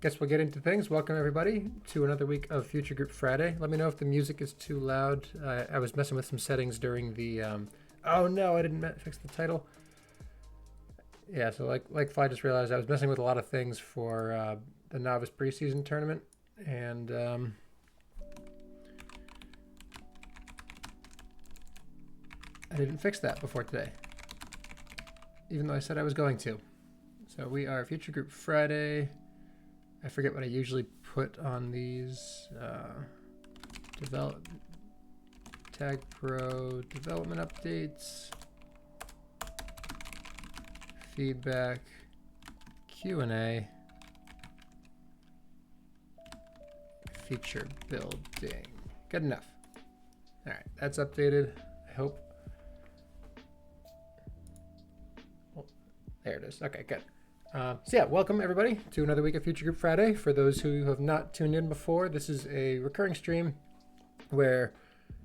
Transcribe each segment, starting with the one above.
guess we'll get into things. Welcome everybody to another week of Future Group Friday. Let me know if the music is too loud. I was messing with some settings during the. Oh no, I didn't fix the title. Yeah, so like Fly just realized I was messing with a lot of things for the novice preseason tournament, and I didn't fix that before today, even though I said I was going to. So we are Future Group Friday. I forget what I usually put on these. TagPro development updates, feedback, Q&A, feature building. Good enough. All right, that's updated. I hope. Oh, there it is. Okay, good. So yeah, welcome everybody to another week of Future Group Friday. For those who have not tuned in before, this is a recurring stream where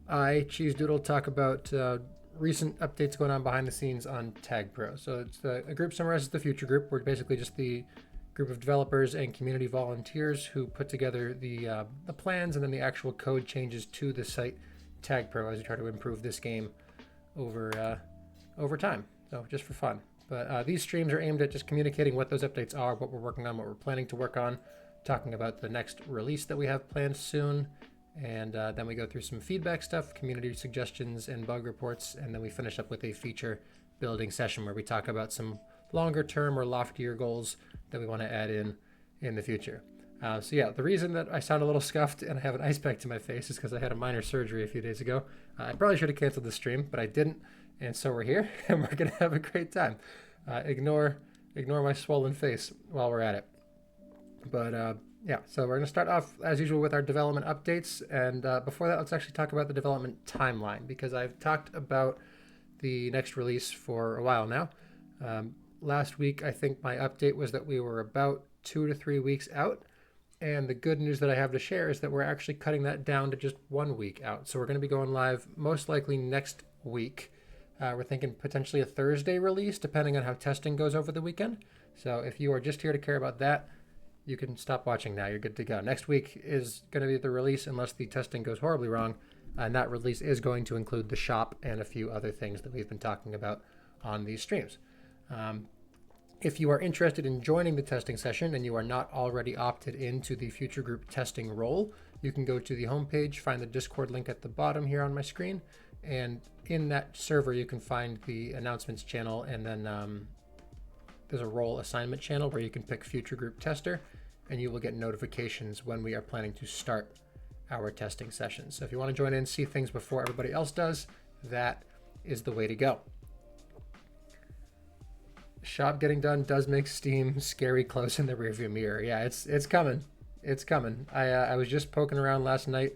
I, Cheese Doodle, talk about recent updates going on behind the scenes on TagPro. So it's a group summarizes the Future Group. We're basically just the group of developers and community volunteers who put together the plans and then the actual code changes to the site TagPro as we try to improve this game over time. So just for fun. But these streams are aimed at just communicating what those updates are, what we're working on, what we're planning to work on, talking about the next release that we have planned soon, and then we go through some feedback stuff, community suggestions, and bug reports, and then we finish up with a feature building session where we talk about some longer term or loftier goals that we want to add in the future. So yeah, the reason that I sound a little scuffed and I have an ice pack to my face is because I had a minor surgery a few days ago. I probably should have canceled the stream, but I didn't. And so we're here, and we're going to have a great time. Ignore my swollen face while we're at it. But yeah, so we're going to start off, as usual, with our development updates. And before that, let's actually talk about the development timeline, because I've talked about the next release for a while now. Last week, I think my update was that we were about 2 to 3 weeks out. And the good news that I have to share is that we're actually cutting that down to just 1 week out. So we're going to be going live most likely next week. We're thinking potentially a Thursday release, depending on how testing goes over the weekend. So if you are just here to care about that, you can stop watching now. You're good to go. Next week is going to be the release unless the testing goes horribly wrong. And that release is going to include the shop and a few other things that we've been talking about on these streams. If you are interested in joining the testing session and you are not already opted into the Future Group testing role, you can go to the homepage, find the Discord link at the bottom here on my screen, and in that server you can find the announcements channel, and then there's a role assignment channel where you can pick Future Group Tester, and you will get notifications when we are planning to start our testing sessions. So if you want to join in, see things before everybody else does, that is the way to go. Shop getting done does make Steam scary close in the rearview mirror. Yeah, it's coming. It's coming. I was just poking around last night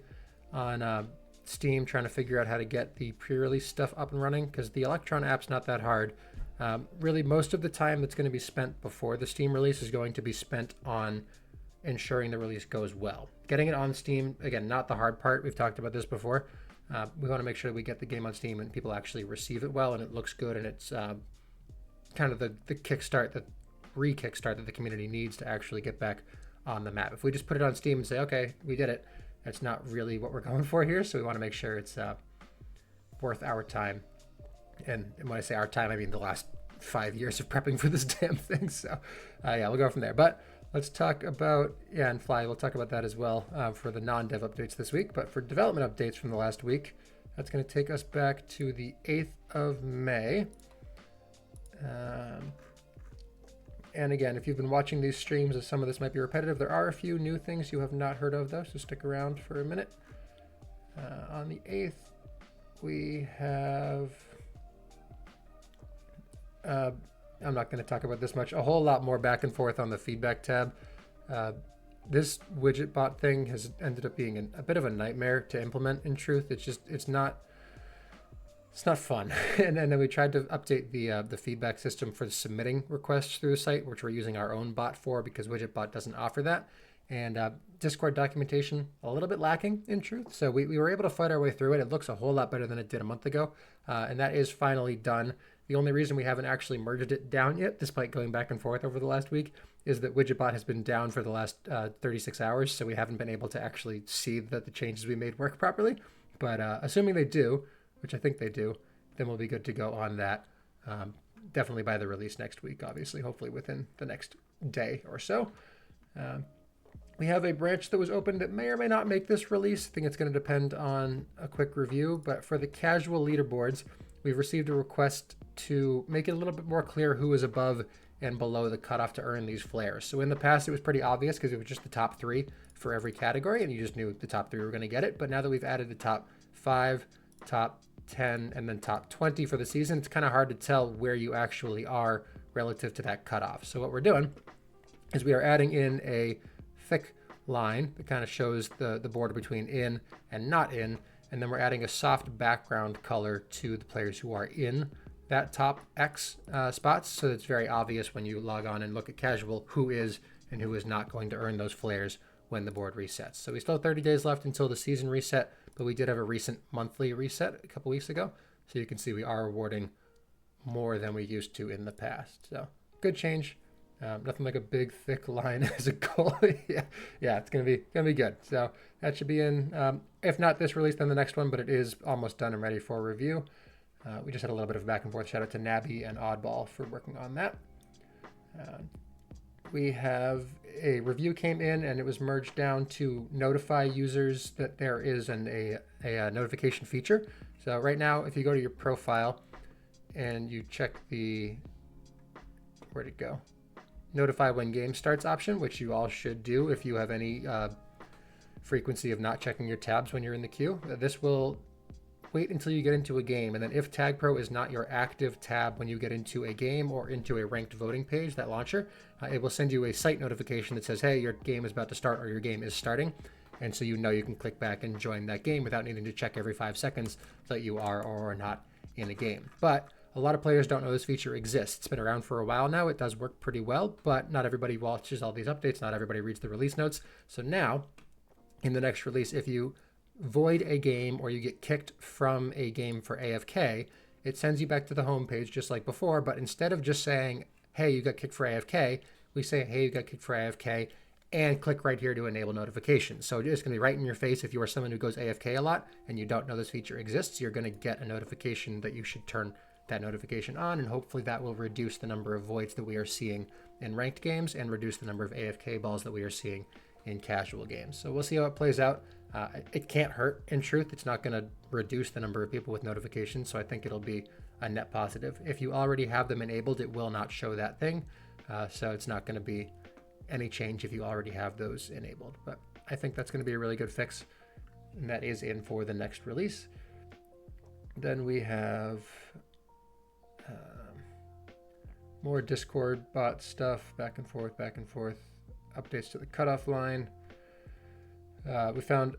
on Steam trying to figure out how to get the pre-release stuff up and running, because the Electron app's not that hard. Really, most of the time that's going to be spent before the Steam release is going to be spent on ensuring the release goes well. Getting it on Steam, again, not the hard part. We've talked about this before. We want to make sure that we get the game on Steam and people actually receive it well and it looks good, and it's kind of the kickstart, the re-kickstart that the community needs to actually get back on the map. If we just put it on Steam and say, okay, we did it, that's not really what we're going for here. So we want to make sure it's worth our time. And when I say our time, I mean the last 5 years of prepping for this damn thing. So yeah, we'll go from there. But let's talk about, yeah, and Fly, we'll talk about that as well for the non-dev updates this week. But for development updates from the last week, that's going to take us back to the 8th of May. And again, if you've been watching these streams, as some of this might be repetitive, there are a few new things you have not heard of, though, so stick around for a minute. On the 8th, we have... I'm not going to talk about this much. A whole lot more back and forth on the feedback tab. This widget bot thing has ended up being a bit of a nightmare to implement, in truth. It's not fun. And then we tried to update the feedback system for submitting requests through the site, which we're using our own bot for because widgetbot doesn't offer that. And Discord documentation, a little bit lacking, in truth. So we were able to fight our way through it. It looks a whole lot better than it did a month ago. And that is finally done. The only reason we haven't actually merged it down yet, despite going back and forth over the last week, is that Widgetbot has been down for the last 36 hours, so we haven't been able to actually see that the changes we made work properly. But assuming they do, which I think they do, then we'll be good to go on that. Definitely by the release next week, obviously, hopefully within the next day or so. We have a branch that was opened that may or may not make this release. I think it's going to depend on a quick review, but for the casual leaderboards, we've received a request to make it a little bit more clear who is above and below the cutoff to earn these flares. So in the past, it was pretty obvious because it was just the top 3 for every category, and you just knew the top 3 were going to get it. But now that we've added the top 5, top 10, and then top 20 for the season, it's kind of hard to tell where you actually are relative to that cutoff. So what we're doing is we are adding in a thick line that kind of shows the border between in and not in, and then we're adding a soft background color to the players who are in that top X spots, so it's very obvious when you log on and look at casual who is and who is not going to earn those flares when the board resets. So we still have 30 days left until the season reset, but we did have a recent monthly reset a couple weeks ago, so you can see we are awarding more than we used to in the past. So good change. Nothing like a big thick line as a goal. yeah, it's gonna be good. So that should be in. If not this release, then the next one. But it is almost done and ready for review. We just had a little bit of back and forth. Shout out to Nabby and Oddball for working on that. We have a review came in and it was merged down to notify users that there is a notification feature. So right now, if you go to your profile and you check the, where'd it go? Notify when game starts option, which you all should do if you have any frequency of not checking your tabs when you're in the queue. This will wait until you get into a game, and then if TagPro is not your active tab when you get into a game or into a ranked voting page, that launcher, it will send you a site notification that says, hey, your game is about to start or your game is starting. And so you know you can click back and join that game without needing to check every 5 seconds that you are or are not in a game. But a lot of players don't know this feature exists. It's been around for a while now. It does work pretty well, but not everybody watches all these updates. Not everybody reads the release notes. So now, in the next release, if you void a game or you get kicked from a game for AFK, it sends you back to the home page just like before, but instead of just saying, hey, you got kicked for AFK, we say, hey, you got kicked for AFK, and click right here to enable notifications. So it's going to be right in your face. If you are someone who goes AFK a lot and you don't know this feature exists, you're going to get a notification that you should turn that notification on, and hopefully that will reduce the number of voids that we are seeing in ranked games and reduce the number of AFK balls that we are seeing in casual games. So we'll see how it plays out. It can't hurt, in truth. It's not going to reduce the number of people with notifications, so I think it'll be a net positive. If you already have them enabled, it will not show that thing, so it's not going to be any change if you already have those enabled. But I think that's going to be a really good fix, and that is in for the next release. Then we have more Discord bot stuff, back and forth, updates to the cutoff line. We found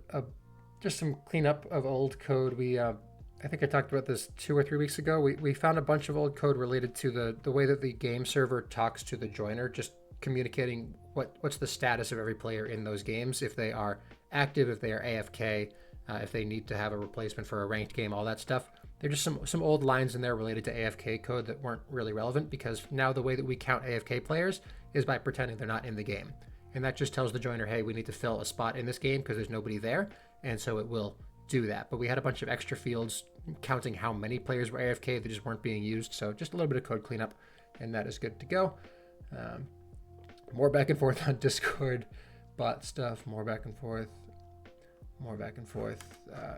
just some cleanup of old code. I think I talked about this 2 or 3 weeks ago. We found a bunch of old code related to the way that the game server talks to the joiner, just communicating what's the status of every player in those games, if they are active, if they are AFK, if they need to have a replacement for a ranked game, all that stuff. There are just some old lines in there related to AFK code that weren't really relevant, because now the way that we count AFK players is by pretending they're not in the game. And that just tells the joiner, hey, we need to fill a spot in this game because there's nobody there. And so it will do that. But we had a bunch of extra fields counting how many players were AFK that just weren't being used. So just a little bit of code cleanup, and that is good to go. More back and forth on Discord bot stuff, more back and forth.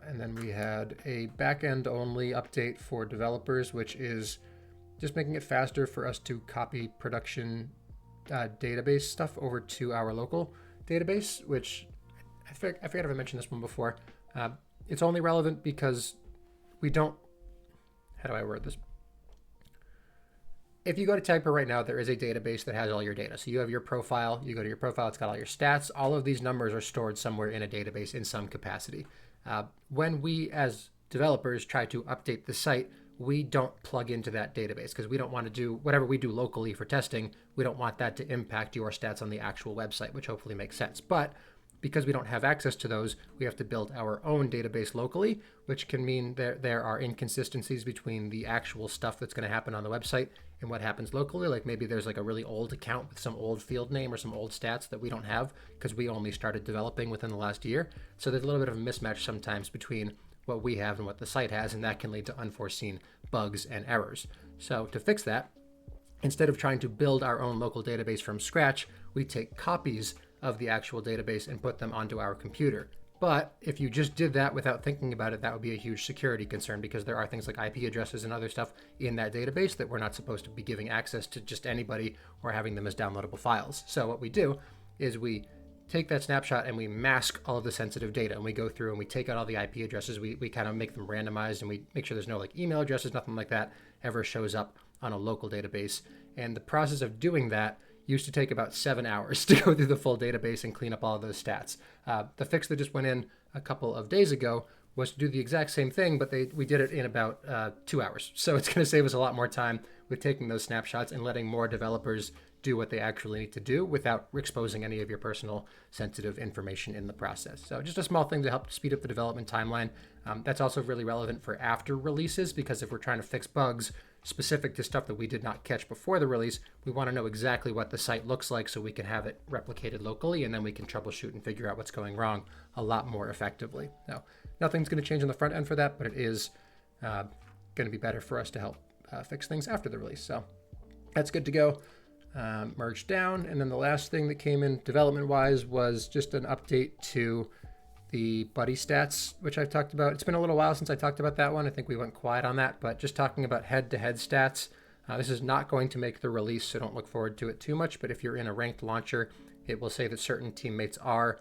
And then we had a back-end only update for developers, which is just making it faster for us to copy production database stuff over to our local database, which I forget if I mentioned this one before. It's only relevant because we don't, how do I word this? If you go to TagPro right now, there is a database that has all your data. So you have your profile, you go to your profile, it's got all your stats. All of these numbers are stored somewhere in a database in some capacity. When we as developers try to update the site, we don't plug into that database because we don't want to do whatever we do locally for testing. We don't want that to impact your stats on the actual website, which hopefully makes sense. But because we don't have access to those, we have to build our own database locally, which can mean there are inconsistencies between the actual stuff that's going to happen on the website and what happens locally. Like maybe there's like a really old account with some old field name or some old stats that we don't have because we only started developing within the last year. So there's a little bit of a mismatch sometimes between what we have and what the site has, and that can lead to unforeseen bugs and errors. So to fix that, instead of trying to build our own local database from scratch, we take copies of the actual database and put them onto our computer. But if you just did that without thinking about it, that would be a huge security concern because there are things like IP addresses and other stuff in that database that we're not supposed to be giving access to just anybody or having them as downloadable files. So what we do is we take that snapshot and we mask all of the sensitive data, and we go through and we take out all the IP addresses. We kind of make them randomized, and we make sure there's no like email addresses, nothing like that ever shows up on a local database. And the process of doing that used to take about 7 hours to go through the full database and clean up all of those stats. The fix that just went in a couple of days ago was to do the exact same thing, but we did it in about 2 hours. So it's going to save us a lot more time with taking those snapshots and letting more developers do what they actually need to do without exposing any of your personal sensitive information in the process. So just a small thing to help speed up the development timeline. That's also really relevant for after releases, because if we're trying to fix bugs specific to stuff that we did not catch before the release, we want to know exactly what the site looks like so we can have it replicated locally, and then we can troubleshoot and figure out what's going wrong a lot more effectively. Now, nothing's going to change on the front end for that, but it is going to be better for us to help fix things after the release. So that's good to go. Merged down. And then the last thing that came in development-wise was just an update to the buddy stats, which I've talked about. It's been a little while since I talked about that one. I think we went quiet on that, but just talking about head-to-head stats. This is not going to make the release, so don't look forward to it too much, but if you're in a ranked launcher, it will say that certain teammates are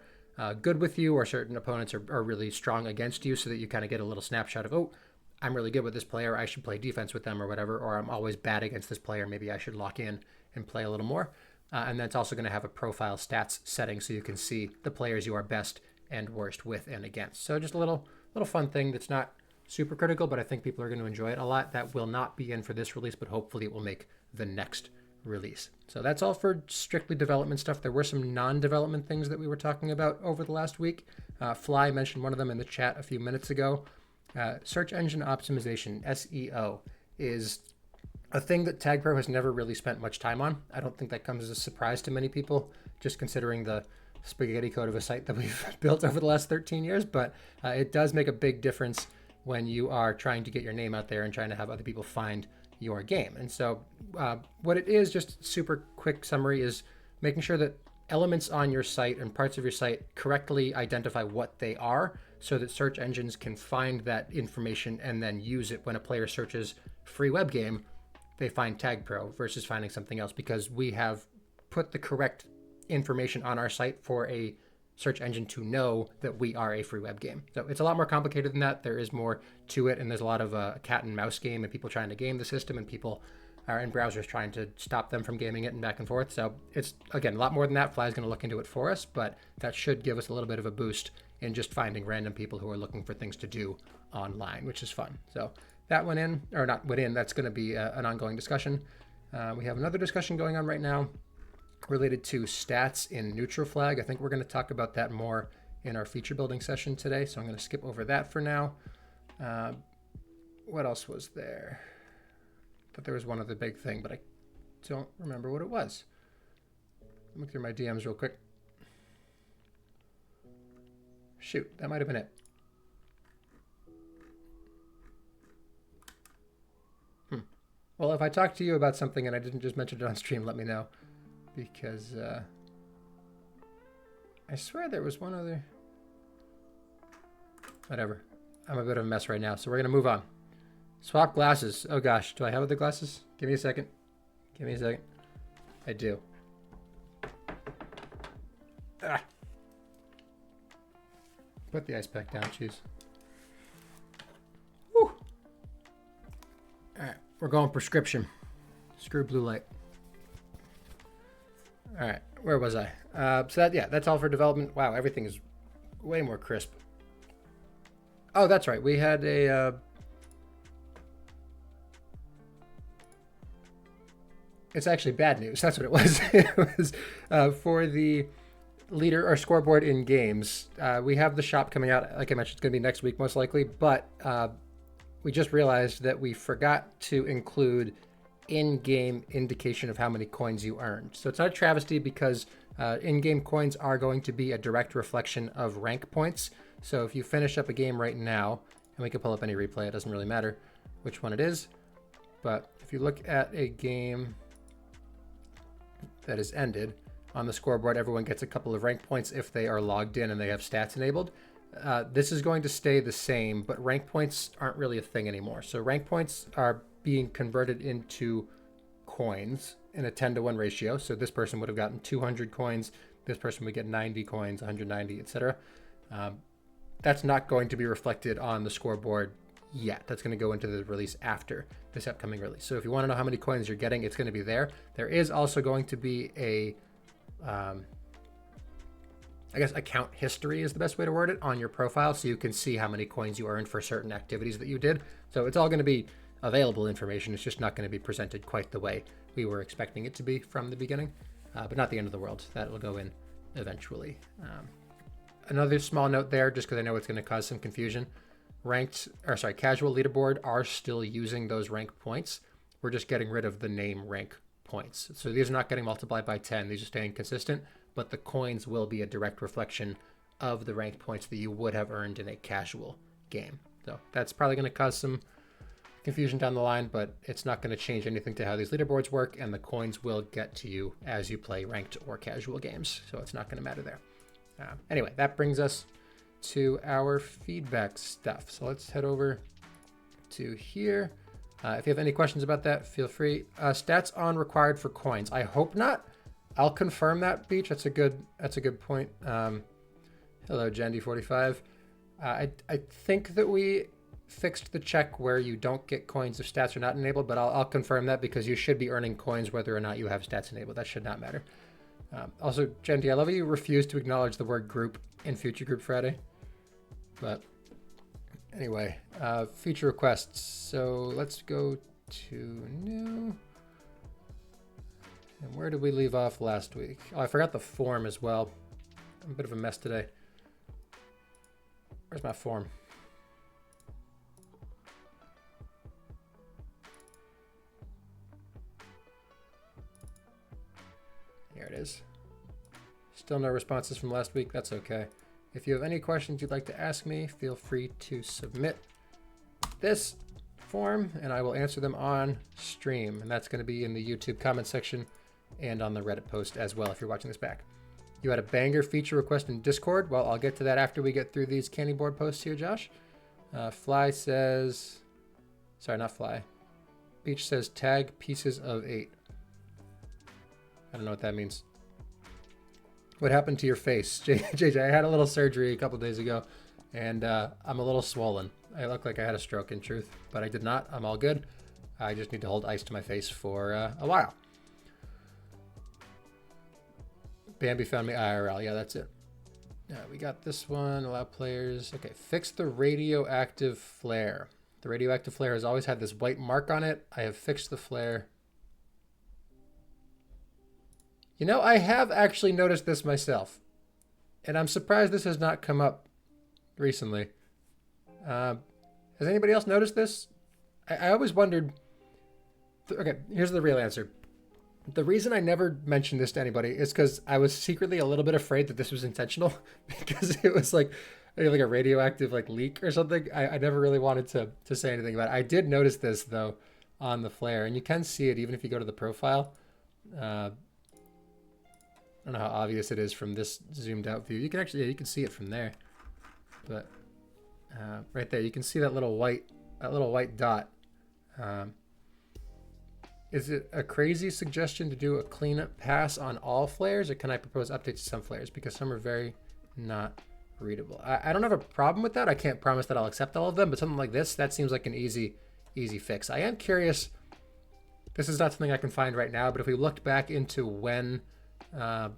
good with you, or certain opponents are really strong against you, so that you kind of get a little snapshot of, oh, I'm really good with this player, I should play defense with them or whatever, or I'm always bad against this player, maybe I should lock in and play a little more. And that's also going to have a profile stats setting, so you can see the players you are best and worst with and against. So just a little fun thing that's not super critical, but I think people are going to enjoy it a lot. That will not be in for this release, but hopefully it will make the next release. So that's all for strictly development stuff. There were some non-development things that we were talking about over the last week. Fly mentioned one of them in the chat a few minutes ago. Search engine optimization, SEO, is a thing that TagPro has never really spent much time on. I don't think that comes as a surprise to many people, just considering the spaghetti code of a site that we've built over the last 13 years, but it does make a big difference when you are trying to get your name out there and trying to have other people find your game. And so what it is, just super quick summary, is making sure that elements on your site and parts of your site correctly identify what they are, so that search engines can find that information and then use it when a player searches free web game. They find TagPro versus finding something else, because we have put the correct information on our site for a search engine to know that we are a free web game. So it's a lot more complicated than that. There is more to it, and there's a lot of a cat and mouse game and people trying to game the system, and people are in browsers trying to stop them from gaming it and back and forth. So it's, again, a lot more than that. Fly's going to look into it for us, but that should give us a little bit of a boost in just finding random people who are looking for things to do online, which is fun. So that went in, or not went in, that's going to be an ongoing discussion. We have another discussion going on right now related to stats in neutral flag. I think we're going to talk about that more in our feature building session today, so I'm going to skip over that for now. What else was there? But there was one other big thing, but I don't remember what it was. Look through my DMs real quick. Shoot, that might have been it. Well, if I talked to you about something and I didn't just mention it on stream, let me know. Because I swear there was one other... Whatever. I'm a bit of a mess right now, so we're going to move on. Swap glasses. Oh gosh, do I have other glasses? Give me a second. Give me a second. I do. Ah. Put the ice pack down, cheese. Woo. Alright, we're going prescription. Screw blue light. All right, where was I? So that's all for development. Wow, everything is way more crisp. Oh, that's right. We had a... It's actually bad news. That's what it was. It was for the leader or scoreboard in games. We have the shop coming out, like I mentioned, it's going to be next week most likely, but we just realized that we forgot to include in-game indication of how many coins you earned. So it's not a travesty because in-game coins are going to be a direct reflection of rank points. So if you finish up a game right now, and we can pull up any replay, it doesn't really matter which one it is, but if you look at a game that is ended, on the scoreboard, everyone gets a couple of rank points if they are logged in and they have stats enabled. This is going to stay the same, but rank points aren't really a thing anymore. So rank points are being converted into coins in a 10-to-1 ratio. So this person would have gotten 200 coins. This person would get 90 coins, 190, etc. That's not going to be reflected on the scoreboard yet. That's going to go into the release after this upcoming release. So if you want to know how many coins you're getting, it's going to be there. There is also going to be a I guess account history is the best way to word it on your profile, so you can see how many coins you earned for certain activities that you did. So it's all going to be available information. It's just not going to be presented quite the way we were expecting it to be from the beginning, but not the end of the world. That will go in eventually. Another small note there, just because I know it's going to cause some confusion. Casual leaderboard are still using those rank points. We're just getting rid of the name rank points. So these are not getting multiplied by 10. These are staying consistent, but the coins will be a direct reflection of the ranked points that you would have earned in a casual game. So that's probably going to cause some confusion down the line, but it's not going to change anything to how these leaderboards work, and the coins will get to you as you play ranked or casual games. So it's not going to matter there. Anyway, that brings us to our feedback stuff. So let's head over to here. If you have any questions about that, feel free. Stats on required for coins. I hope not. I'll confirm that, Beach. That's a good point. Hello, Jandy45. I think that we fixed the check where you don't get coins if stats are not enabled, but I'll confirm that because you should be earning coins whether or not you have stats enabled. That should not matter. Also, Jandy, I love you refuse to acknowledge the word group in Future Group Friday. But anyway, feature requests. So let's go to new. And where did we leave off last week? Oh, I forgot the form as well. I'm a bit of a mess today. Where's my form? Here it is. Still no responses from last week. That's okay. If you have any questions you'd like to ask me, feel free to submit this form and I will answer them on stream. And that's going to be in the YouTube comment section and on the Reddit post as well if you're watching this back. You had a banger feature request in Discord. Well, I'll get to that after we get through these candy board posts here, Josh. Fly says... Sorry, not Fly. Beach says tag pieces of 8. I don't know what that means. What happened to your face? JJ, I had a little surgery a couple days ago, and I'm a little swollen. I look like I had a stroke in truth, but I did not. I'm all good. I just need to hold ice to my face for a while. Bambi found me IRL. Yeah, that's it. We got this one. Allow players. Okay, fix the radioactive flare. The radioactive flare has always had this white mark on it. I have fixed the flare. You know, I have actually noticed this myself, and I'm surprised this has not come up recently. Has anybody else noticed this? I always wondered... Okay, here's the real answer. The reason I never mentioned this to anybody is because I was secretly a little bit afraid that this was intentional, because it was like a radioactive leak or something. I never really wanted to say anything about it. I did notice this, though, on the flare, and you can see it even if you go to the profile. I don't know how obvious it is from this zoomed out view. You can actually, you can see it from there. But right there, you can see that little white dot. Is it a crazy suggestion to do a cleanup pass on all flares, or can I propose updates to some flares? Because some are very not readable. I don't have a problem with that. I can't promise that I'll accept all of them, but something like this, that seems like an easy fix. I am curious. This is not something I can find right now, but if we looked back into when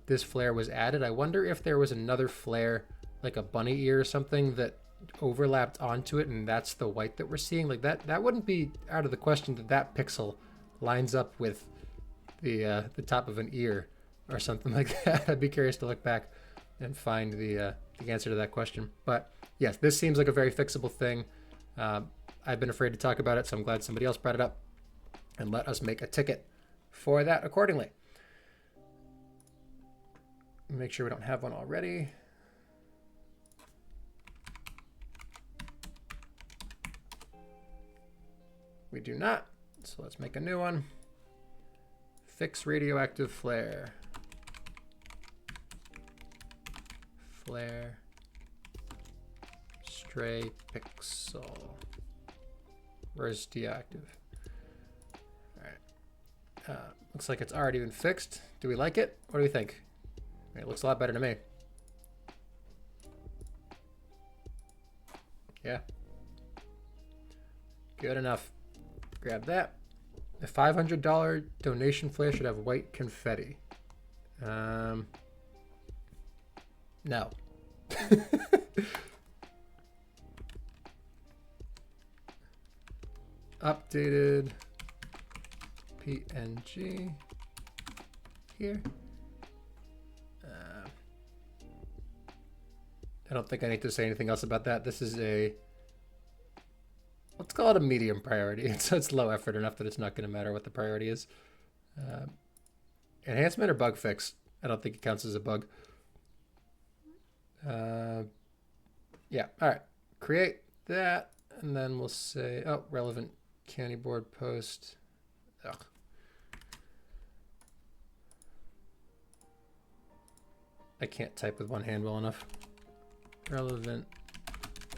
this flare was added, I wonder if there was another flare, like a bunny ear or something, that overlapped onto it, and that's the white that we're seeing. Like that wouldn't be out of the question that pixel lines up with the top of an ear or something like that. I'd be curious to look back and find the answer to that question. But yes, this seems like a very fixable thing. I've been afraid to talk about it, so I'm glad somebody else brought it up and let us make a ticket for that accordingly. Make sure we don't have one already. We do not, so let's make a new one. Fix radioactive flare. Flare. Stray pixel. Where's deactive? All right. Looks like it's already been fixed. Do we like it? What do we think? It looks a lot better to me. Yeah. Good enough. Grab that. The $500 donation flare should have white confetti. No. Updated PNG here. I don't think I need to say anything else about that. This is a, let's call it a medium priority. It's low effort enough that it's not going to matter what the priority is. Enhancement or bug fix? I don't think it counts as a bug. Yeah, all right. Create that, and then we'll say, oh, relevant candy board post. Ugh. I can't type with one hand well enough. Relevant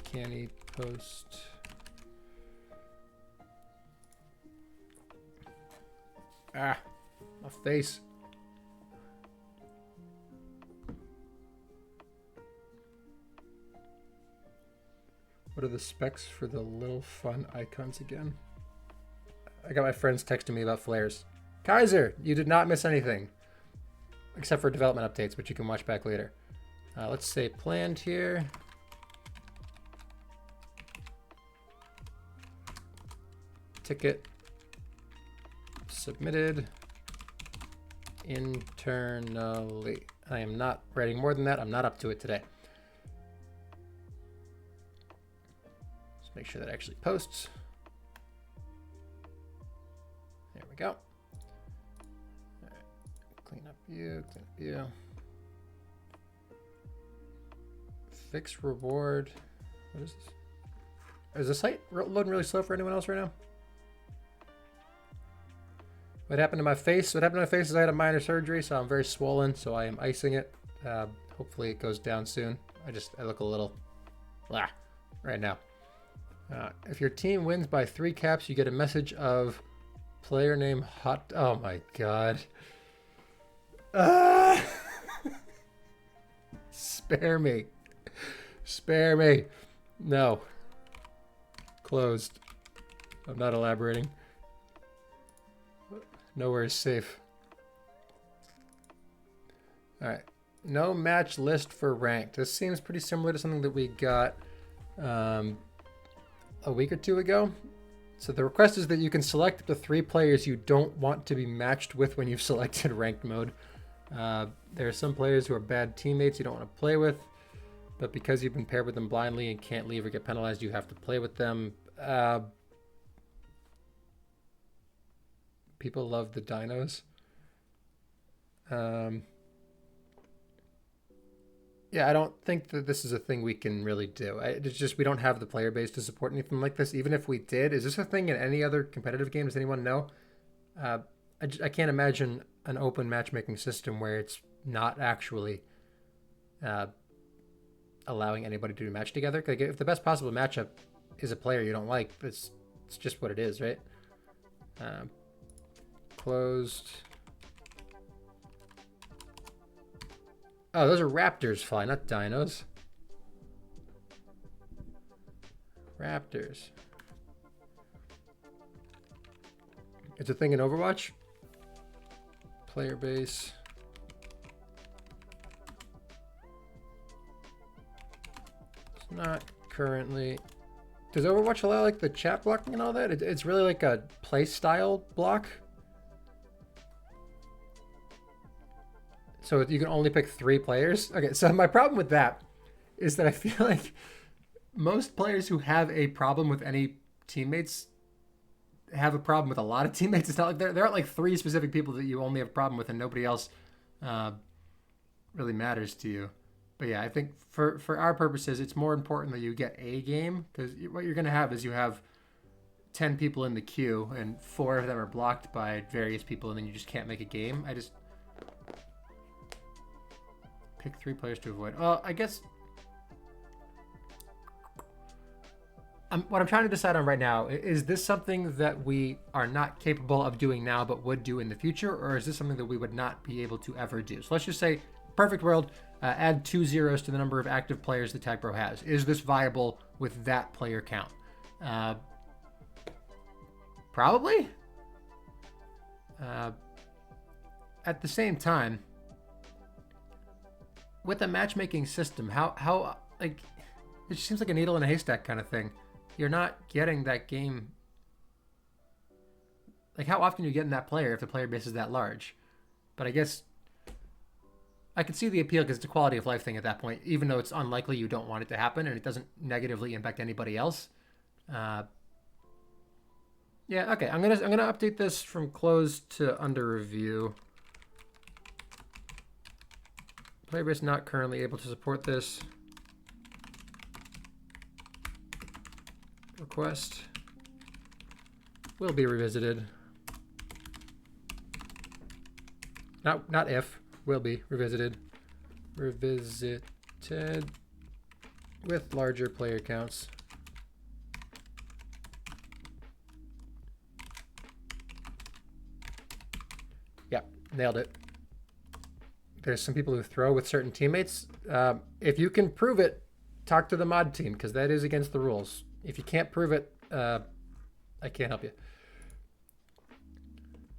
candy post. Ah, my face. What are the specs for the little fun icons again? I got my friends texting me about flares. Kaiser, you did not miss anything. Except for development updates, which you can watch back later. Let's say planned here. Ticket submitted internally. I am not writing more than that. I'm not up to it today. Let's make sure that actually posts. There we go. All right. Clean up you, clean up you. Fix reward. What is this? Is the site loading really slow for anyone else right now? What happened to my face? What happened to my face is I had a minor surgery, so I'm very swollen, so I am icing it. Hopefully it goes down soon. I look a little right now. If your team wins by 3 caps, you get a message of player name hot. Oh my god. Spare me. Spare me. No. Closed. I'm not elaborating. Nowhere is safe. Alright. No match list for ranked. This seems pretty similar to something that we got a week or 2 ago. So the request is that you can select the 3 players you don't want to be matched with when you've selected ranked mode. There are some players who are bad teammates you don't want to play with, but because you've been paired with them blindly and can't leave or get penalized, you have to play with them. People love the dinos. Yeah, I don't think that this is a thing we can really do. It's just we don't have the player base to support anything like this. Even if we did, is this a thing in any other competitive game? Does anyone know? I can't imagine an open matchmaking system where it's not actually allowing anybody to do a match together. Like, if the best possible matchup is a player you don't like, it's just what it is, right? Closed. Oh, those are raptors fly, not dinos. Raptors. It's a thing in Overwatch. Player base. It's not currently. Does Overwatch allow like the chat blocking and all that? It's really like a play style block. So you can only pick 3 players? Okay, so my problem with that is that I feel like most players who have a problem with any teammates have a problem with a lot of teammates. It's not like there aren't like 3 specific people that you only have a problem with and nobody else really matters to you. But yeah, I think for our purposes, it's more important that you get a game, because what you're going to have is you have 10 people in the queue and 4 of them are blocked by various people, and then you just can't make a game. I just pick 3 players to avoid. Well, I guess what I'm trying to decide on right now, is this something that we are not capable of doing now but would do in the future, or is this something that we would not be able to ever do? So let's just say, perfect world, add 2 zeros to the number of active players that TagPro has. Is this viable with that player count? Probably. At the same time, with a matchmaking system, how like, it just seems like a needle in a haystack kind of thing. You're not getting that game. Like, how often are you getting that player if the player base is that large? But I guess I can see the appeal because it's a quality of life thing at that point, even though it's unlikely you don't want it to happen and it doesn't negatively impact anybody else. Yeah, okay. I'm gonna update this from closed to under review. Player base not currently able to support this. Request will be revisited. Not if, will be revisited. Revisited with larger player counts. Yep, nailed it. There's some people who throw with certain teammates. If you can prove it, talk to the mod team, because that is against the rules. If you can't prove it, I can't help you.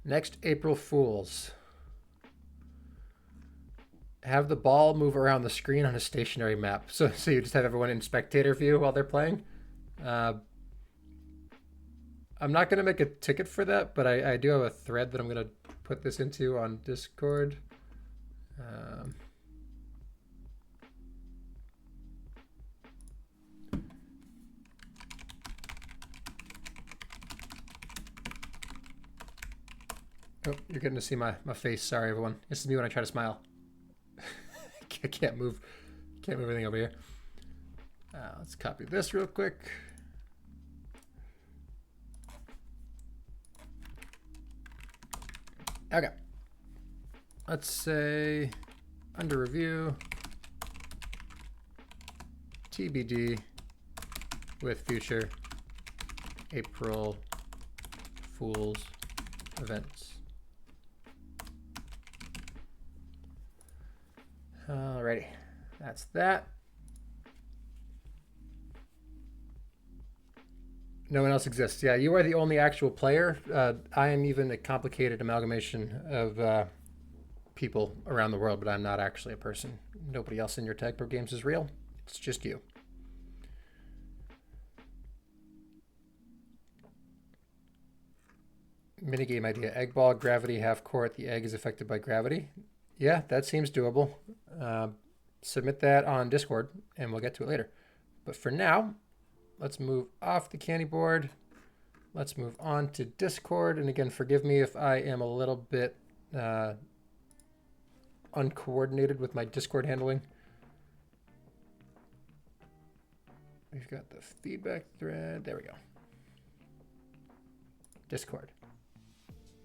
Next, April Fools. Have the ball move around the screen on a stationary map. So you just have everyone in spectator view while they're playing. I'm not going to make a ticket for that, but I do have a thread that I'm going to put this into on Discord. Oh, you're getting to see my face. Sorry, everyone. This is me when I try to smile. I can't move anything over here. Let's copy this real quick. Okay. Let's say under review, TBD with future April Fools events. Alrighty, that's that. No one else exists. Yeah, you are the only actual player. I am even a complicated amalgamation of people around the world, but I'm not actually a person. Nobody else in your TagPro games is real. It's just you. Minigame idea. Egg ball, gravity, half court. The egg is affected by gravity. Yeah, that seems doable. Submit that on Discord, and we'll get to it later. But for now, let's move off the candy board. Let's move on to Discord. And again, forgive me if I am a little bit uncoordinated with my Discord handling. We've got the feedback thread. There we go. Discord.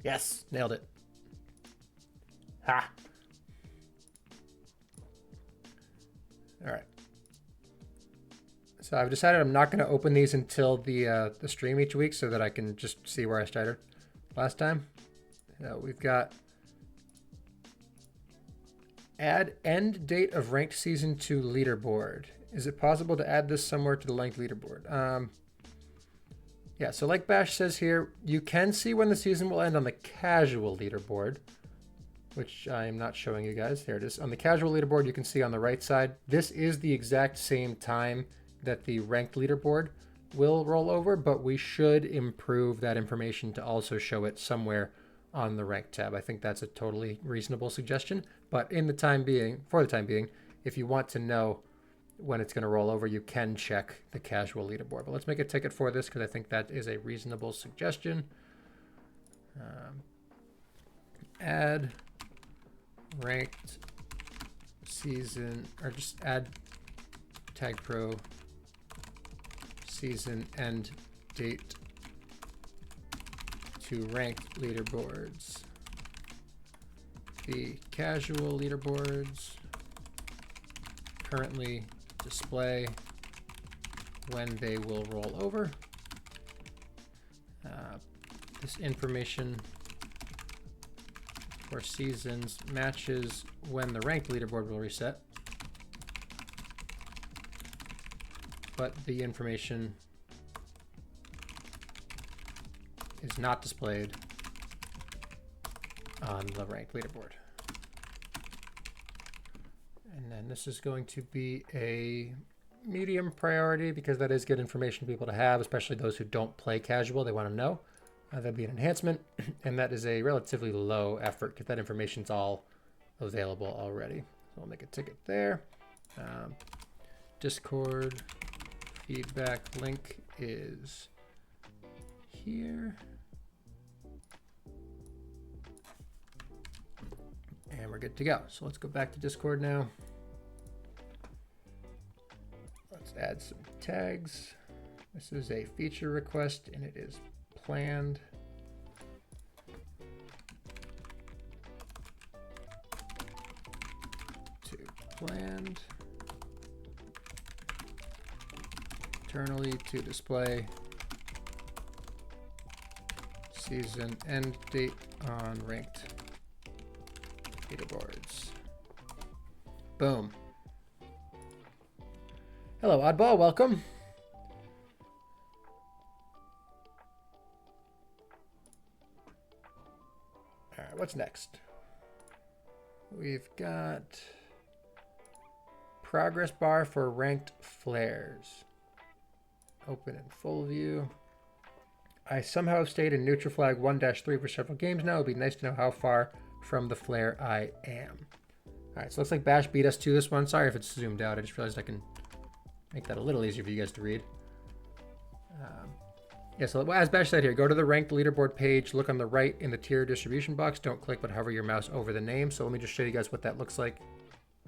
Yes, nailed it. Ha! All right. So I've decided I'm not going to open these until the stream each week so that I can just see where I started last time. We've got add end date of ranked season to leaderboard. Is it possible to add this somewhere to the ranked leaderboard? Yeah, so like Bash says here, you can see when the season will end on the casual leaderboard, which I am not showing you guys. There it is. On the casual leaderboard, you can see on the right side, this is the exact same time that the ranked leaderboard will roll over, but we should improve that information to also show it somewhere on the ranked tab. I think that's a totally reasonable suggestion. But for the time being, if you want to know when it's going to roll over, you can check the casual leaderboard. But let's make a ticket for this because I think that is a reasonable suggestion. Add ranked season, or just add TagPro season end date to ranked leaderboards. The casual leaderboards currently display when they will roll over. This information for seasons matches when the ranked leaderboard will reset, but the information is not displayed on the ranked leaderboard. And then this is going to be a medium priority because that is good information for people to have, especially those who don't play casual. They want to know. That'd be an enhancement, and that is a relatively low effort because that information's all available already. So I'll make a ticket there. Discord feedback link is here. And we're good to go. So let's go back to Discord now. Let's add some tags. This is a feature request and it is planned. To planned. Internally to display season end date on ranked leaderboards. Boom. Hello, Oddball. Welcome. All right, what's next? We've got progress bar for ranked flares. Open in full view. I somehow stayed in neutral flag 1-3 for several games now. It'd be nice to know how far from the flare I am. All right, so looks like Bash beat us to this one. Sorry if it's zoomed out. I just realized I can make that a little easier for you guys to read. Yeah, so as Bash said here, go to the ranked leaderboard page, look on the right in the tier distribution box. Don't click, but hover your mouse over the name. So let me just show you guys what that looks like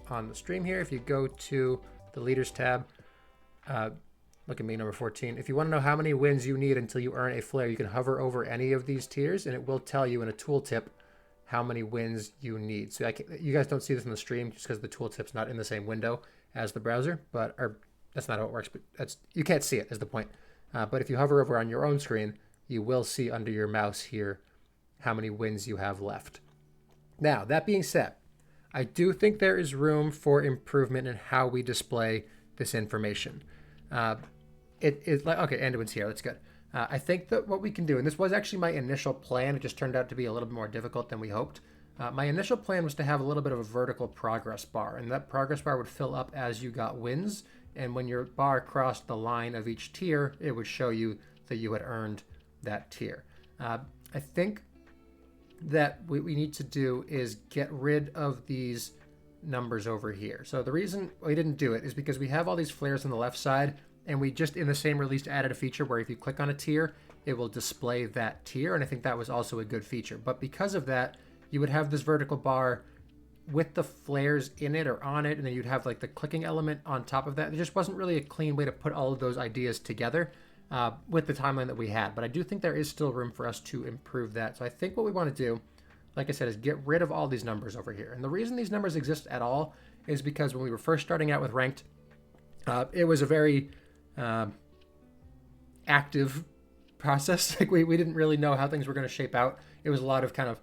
on the stream here. If you go to the leaders tab, look at me, number 14. If you want to know how many wins you need until you earn a flare, you can hover over any of these tiers, and it will tell you in a tooltip how many wins you need. So you guys don't see this in the stream just because the tooltip's not in the same window as the browser, or that's not how it works, but you can't see it is the point. But if you hover over on your own screen, you will see under your mouse here how many wins you have left. Now, that being said, I do think there is room for improvement in how we display this information. It is like, okay, Anduin's here, that's good. I think that what we can do, and this was actually my initial plan, it just turned out to be a little bit more difficult than we hoped. My initial plan was to have a little bit of a vertical progress bar, and that progress bar would fill up as you got wins. And when your bar crossed the line of each tier, it would show you that you had earned that tier. I think that what we need to do is get rid of these numbers over here. So the reason we didn't do it is because we have all these flares on the left side, and we just in the same release added a feature where if you click on a tier, it will display that tier. And I think that was also a good feature. But because of that, you would have this vertical bar with the flares in it or on it, and then you'd have like the clicking element on top of that. There just wasn't really a clean way to put all of those ideas together with the timeline that we had. But I do think there is still room for us to improve that. So I think what we want to do, like I said, is get rid of all these numbers over here. And the reason these numbers exist at all is because when we were first starting out with ranked, it was a very active process. Like we didn't really know how things were going to shape out. It was a lot of kind of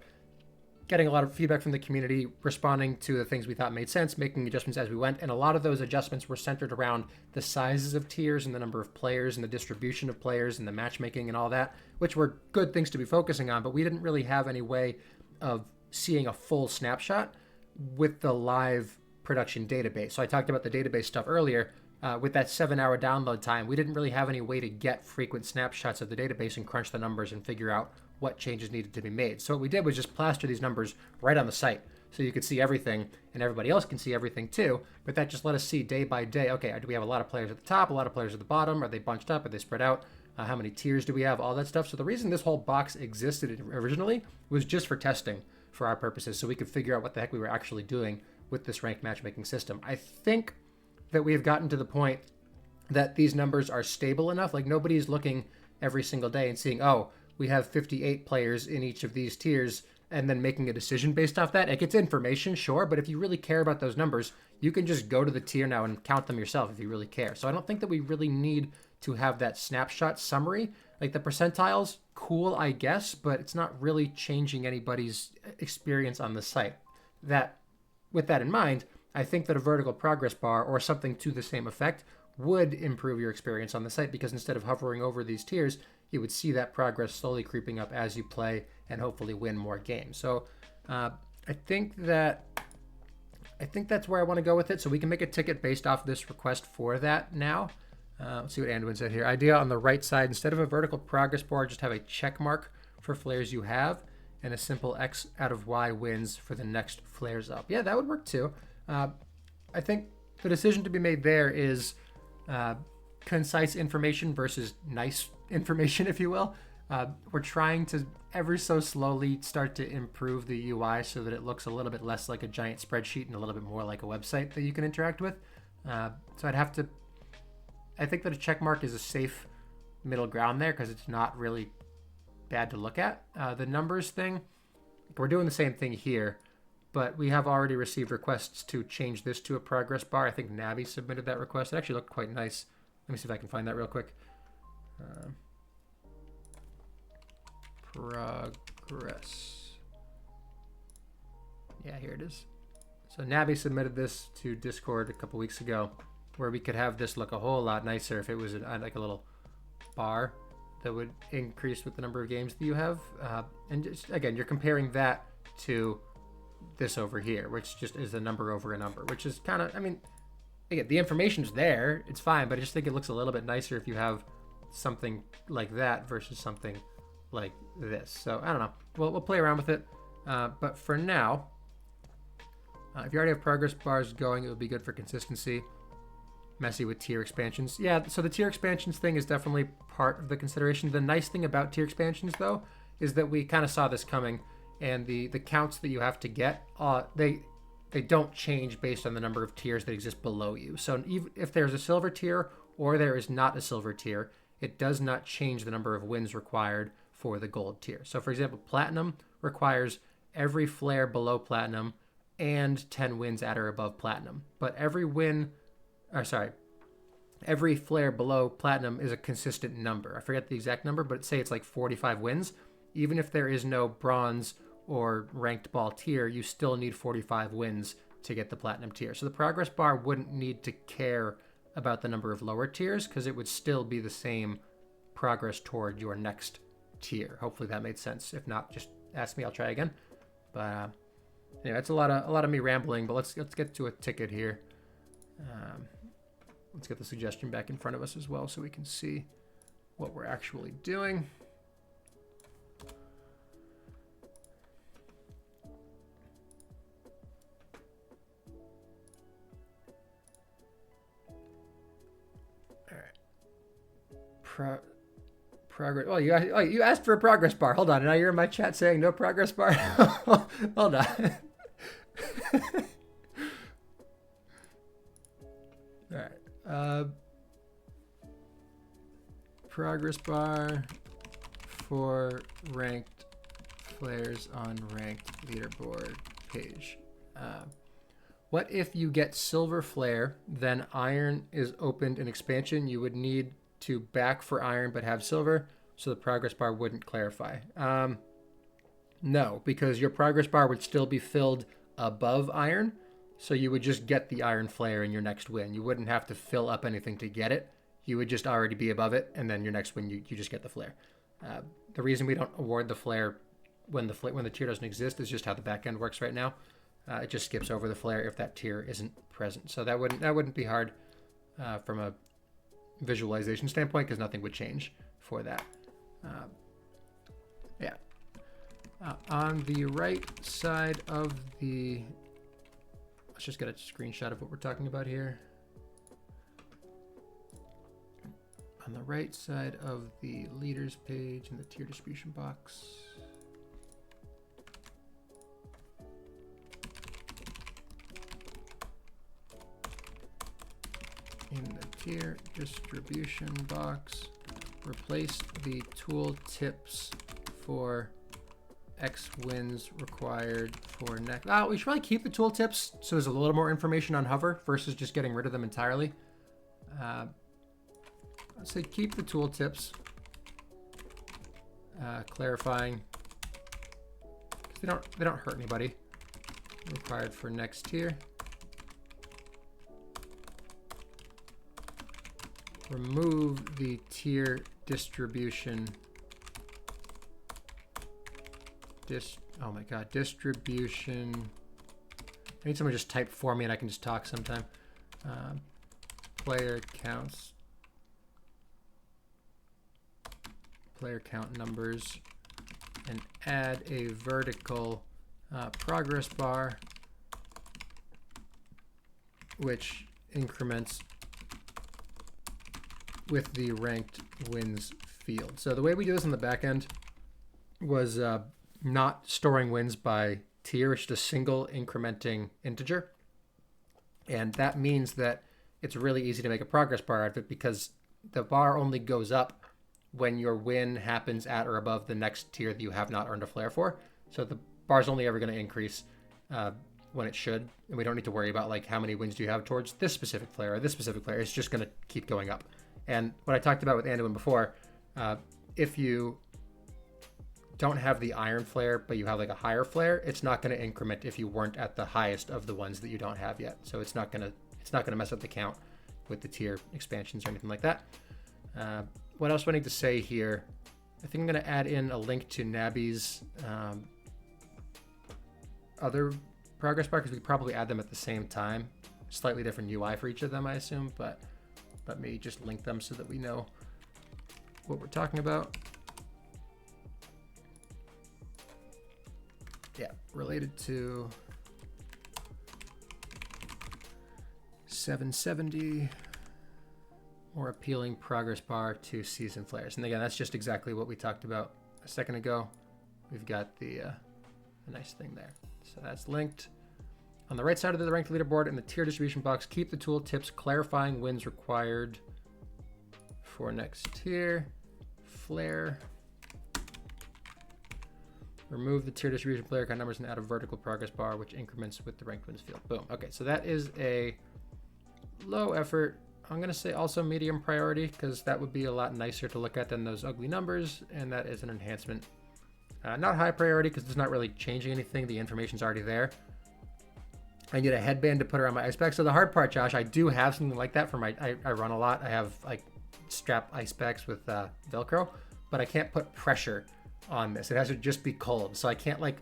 getting a lot of feedback from the community, responding to the things we thought made sense, making adjustments as we went. And a lot of those adjustments were centered around the sizes of tiers and the number of players and the distribution of players and the matchmaking and all that, which were good things to be focusing on. But we didn't really have any way of seeing a full snapshot with the live production database. So I talked about the database stuff earlier. With that 7-hour download time, we didn't really have any way to get frequent snapshots of the database and crunch the numbers and figure out what changes needed to be made. So what we did was just plaster these numbers right on the site, so you could see everything and everybody else can see everything too. But that just let us see day by day, okay, do we have a lot of players at the top, a lot of players at the bottom? Are they bunched up? Are they spread out? How many tiers do we have? All that stuff. So the reason this whole box existed originally was just for testing for our purposes, so we could figure out what the heck we were actually doing with this ranked matchmaking system. I think that we have gotten to the point that these numbers are stable enough. Like, nobody's looking every single day and seeing, oh, we have 58 players in each of these tiers, and then making a decision based off that. It gets information, sure, but if you really care about those numbers, you can just go to the tier now and count them yourself if you really care. So I don't think that we really need to have that snapshot summary. Like, the percentiles, cool, I guess, but it's not really changing anybody's experience on the site. With that in mind, I think that a vertical progress bar or something to the same effect would improve your experience on the site, because instead of hovering over these tiers, you would see that progress slowly creeping up as you play and hopefully win more games. So I think that's where I want to go with it. So we can make a ticket based off this request for that now. Let's see what Anduin said here. Idea on the right side, instead of a vertical progress bar, just have a check mark for flares you have and a simple X out of Y wins for the next flares up. Yeah, that would work too. I think the decision to be made there is concise information versus nice information, if you will. We're trying to ever so slowly start to improve the UI so that it looks a little bit less like a giant spreadsheet and a little bit more like a website that you can interact with. So I think that a check mark is a safe middle ground there, because it's not really bad to look at. The numbers thing, we're doing the same thing here, but we have already received requests to change this to a progress bar. I think Navi submitted that request. It actually looked quite nice. Let me see if I can find that real quick. Progress. Yeah, here it is. So Navi submitted this to Discord a couple weeks ago, where we could have this look a whole lot nicer if it was like a little bar that would increase with the number of games that you have. And just, again, you're comparing that to this over here, which just is a number over a number, which is kind of, I mean, again, the information's there, it's fine, but I just think it looks a little bit nicer if you have something like that versus something like this. So I don't know. We'll play around with it. But for now, if you already have progress bars going, it would be good for consistency. Messy with tier expansions. Yeah, so the tier expansions thing is definitely part of the consideration. The nice thing about tier expansions, though, is that we kind of saw this coming, and the counts that you have to get, they don't change based on the number of tiers that exist below you. So even if there's a silver tier or there is not a silver tier, it does not change the number of wins required for the gold tier. So for example, platinum requires every flare below platinum and 10 wins at or above platinum. But every flare below platinum is a consistent number. I forget the exact number, but say it's like 45 wins. Even if there is no bronze or ranked ball tier, you still need 45 wins to get the platinum tier. So the progress bar wouldn't need to care about the number of lower tiers, because it would still be the same progress toward your next tier. Hopefully that made sense. If not, just ask me, I'll try again. But anyway, it's a lot of me rambling, but let's get to a ticket here. Let's get the suggestion back in front of us as well so we can see what we're actually doing. All right. Progress. Oh, you asked for a progress bar. Hold on. Now you're in my chat saying no progress bar. Hold on. All right. Progress bar for ranked players on ranked leaderboard page. What if you get silver flare, then iron is opened in expansion? You would need to back for iron but have silver, so the progress bar wouldn't clarify. No, because your progress bar would still be filled above iron, so you would just get the iron flare in your next win. You wouldn't have to fill up anything to get it. You would just already be above it, and then your next win, you just get the flare. The reason we don't award the flare when the tier doesn't exist is just how the back end works right now. It just skips over the flare if that tier isn't present. So that wouldn't be hard from a visualization standpoint, because nothing would change for that. Yeah. On the right side of the, let's just get a screenshot of what we're talking about here. On the right side of the leaders page in the tier distribution box. In the tier distribution box, replace the tool tips for X wins required for next. We should probably keep the tool tips so there's a little more information on hover versus just getting rid of them entirely. Let's say keep the tool tips, clarifying because they don't hurt anybody. Required for next tier. Remove the tier distribution. Oh my god, distribution. I need someone to just type for me and I can just talk sometime. Player counts. Player count numbers. And add a vertical progress bar, which increments with the ranked wins field. So the way we do this on the back end was not storing wins by tier. It's just a single incrementing integer. And that means that it's really easy to make a progress bar out of it because the bar only goes up when your win happens at or above the next tier that you have not earned a flare for. So the bar is only ever going to increase when it should. And we don't need to worry about like how many wins do you have towards this specific flare or this specific flare. It's just going to keep going up. And what I talked about with Anduin before, if you don't have the iron flare, but you have like a higher flare, it's not going to increment if you weren't at the highest of the ones that you don't have yet. So it's not going to mess up the count with the tier expansions or anything like that. What else do I need to say here? I think I'm going to add in a link to Nabby's other progress bar because we probably add them at the same time. Slightly different UI for each of them, I assume, but let me just link them so that we know what we're talking about. Yeah, related to 770, more appealing progress bar to season flares. And again, that's just exactly what we talked about a second ago. We've got the nice thing there. So that's linked. On the right side of the ranked leaderboard in the tier distribution box, keep the tool tips clarifying wins required for next tier. Flare. Remove the tier distribution player count numbers and add a vertical progress bar, which increments with the ranked wins field. Boom. Okay, so that is a low effort. I'm going to say also medium priority because that would be a lot nicer to look at than those ugly numbers. And that is an enhancement. Not high priority because it's not really changing anything. The information's already there. I need a headband to put around my ice pack. So the hard part, Josh, I do have something like that for my, I run a lot. I have like strap ice packs with Velcro, but I can't put pressure on this. It has to just be cold. So I can't like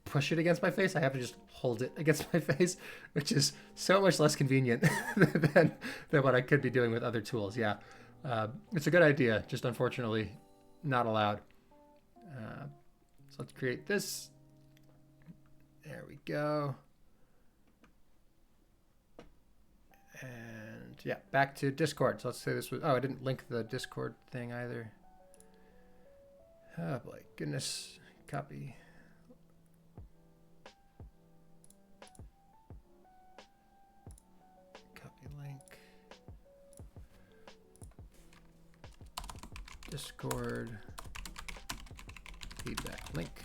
push it against my face. I have to just hold it against my face, which is so much less convenient than what I could be doing with other tools. Yeah, it's a good idea, just unfortunately not allowed. So let's create this. There we go. And yeah, back to Discord. So let's say this was, oh, I didn't link the Discord thing either. Oh boy, goodness. Copy. Copy link. Discord. Feedback link.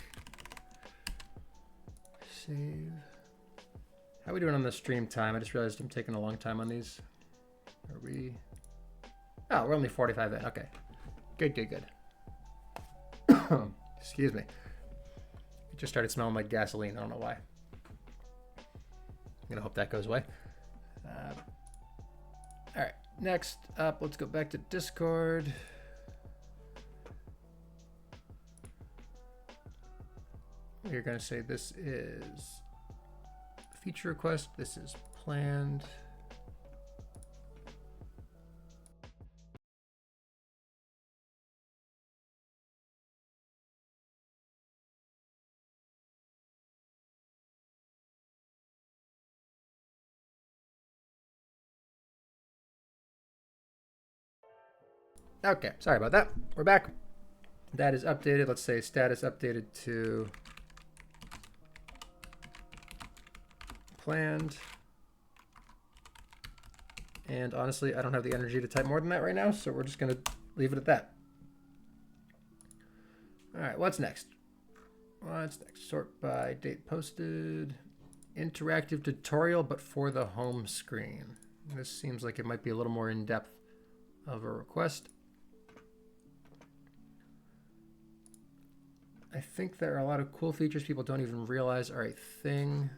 Save. How are we doing on the stream time? I just realized I'm taking a long time on these. Are we? Oh, we're only 45 in. Okay. Good, good, good. Excuse me. It just started smelling like gasoline. I don't know why. I'm going to hope that goes away. All right. Next up, let's go back to Discord. We're going to say this is feature request. This is planned. Okay, sorry about that. We're back. That is updated. Let's say status updated to planned. And honestly, I don't have the energy to type more than that right now, so we're just going to leave it at that. All right, what's next? What's next? Sort by date posted. Interactive tutorial, but for the home screen. This seems like it might be a little more in-depth of a request. I think there are a lot of cool features people don't even realize are a thing,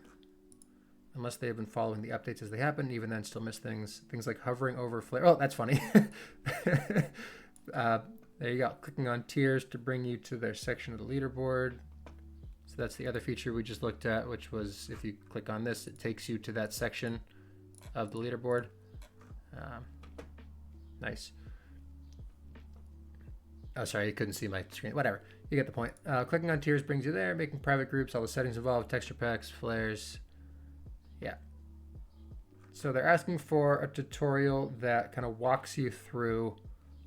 unless they have been following the updates as they happen. Even then, still miss things. Things like hovering over flare. Oh, that's funny. There you go. Clicking on tiers to bring you to their section of the leaderboard. So that's the other feature we just looked at, which was if you click on this, it takes you to that section of the leaderboard. Nice. Oh, sorry, you couldn't see my screen. Whatever. You get the point. Clicking on tiers brings you there, making private groups, all the settings involved, texture packs, flares. Yeah. So they're asking for a tutorial that kind of walks you through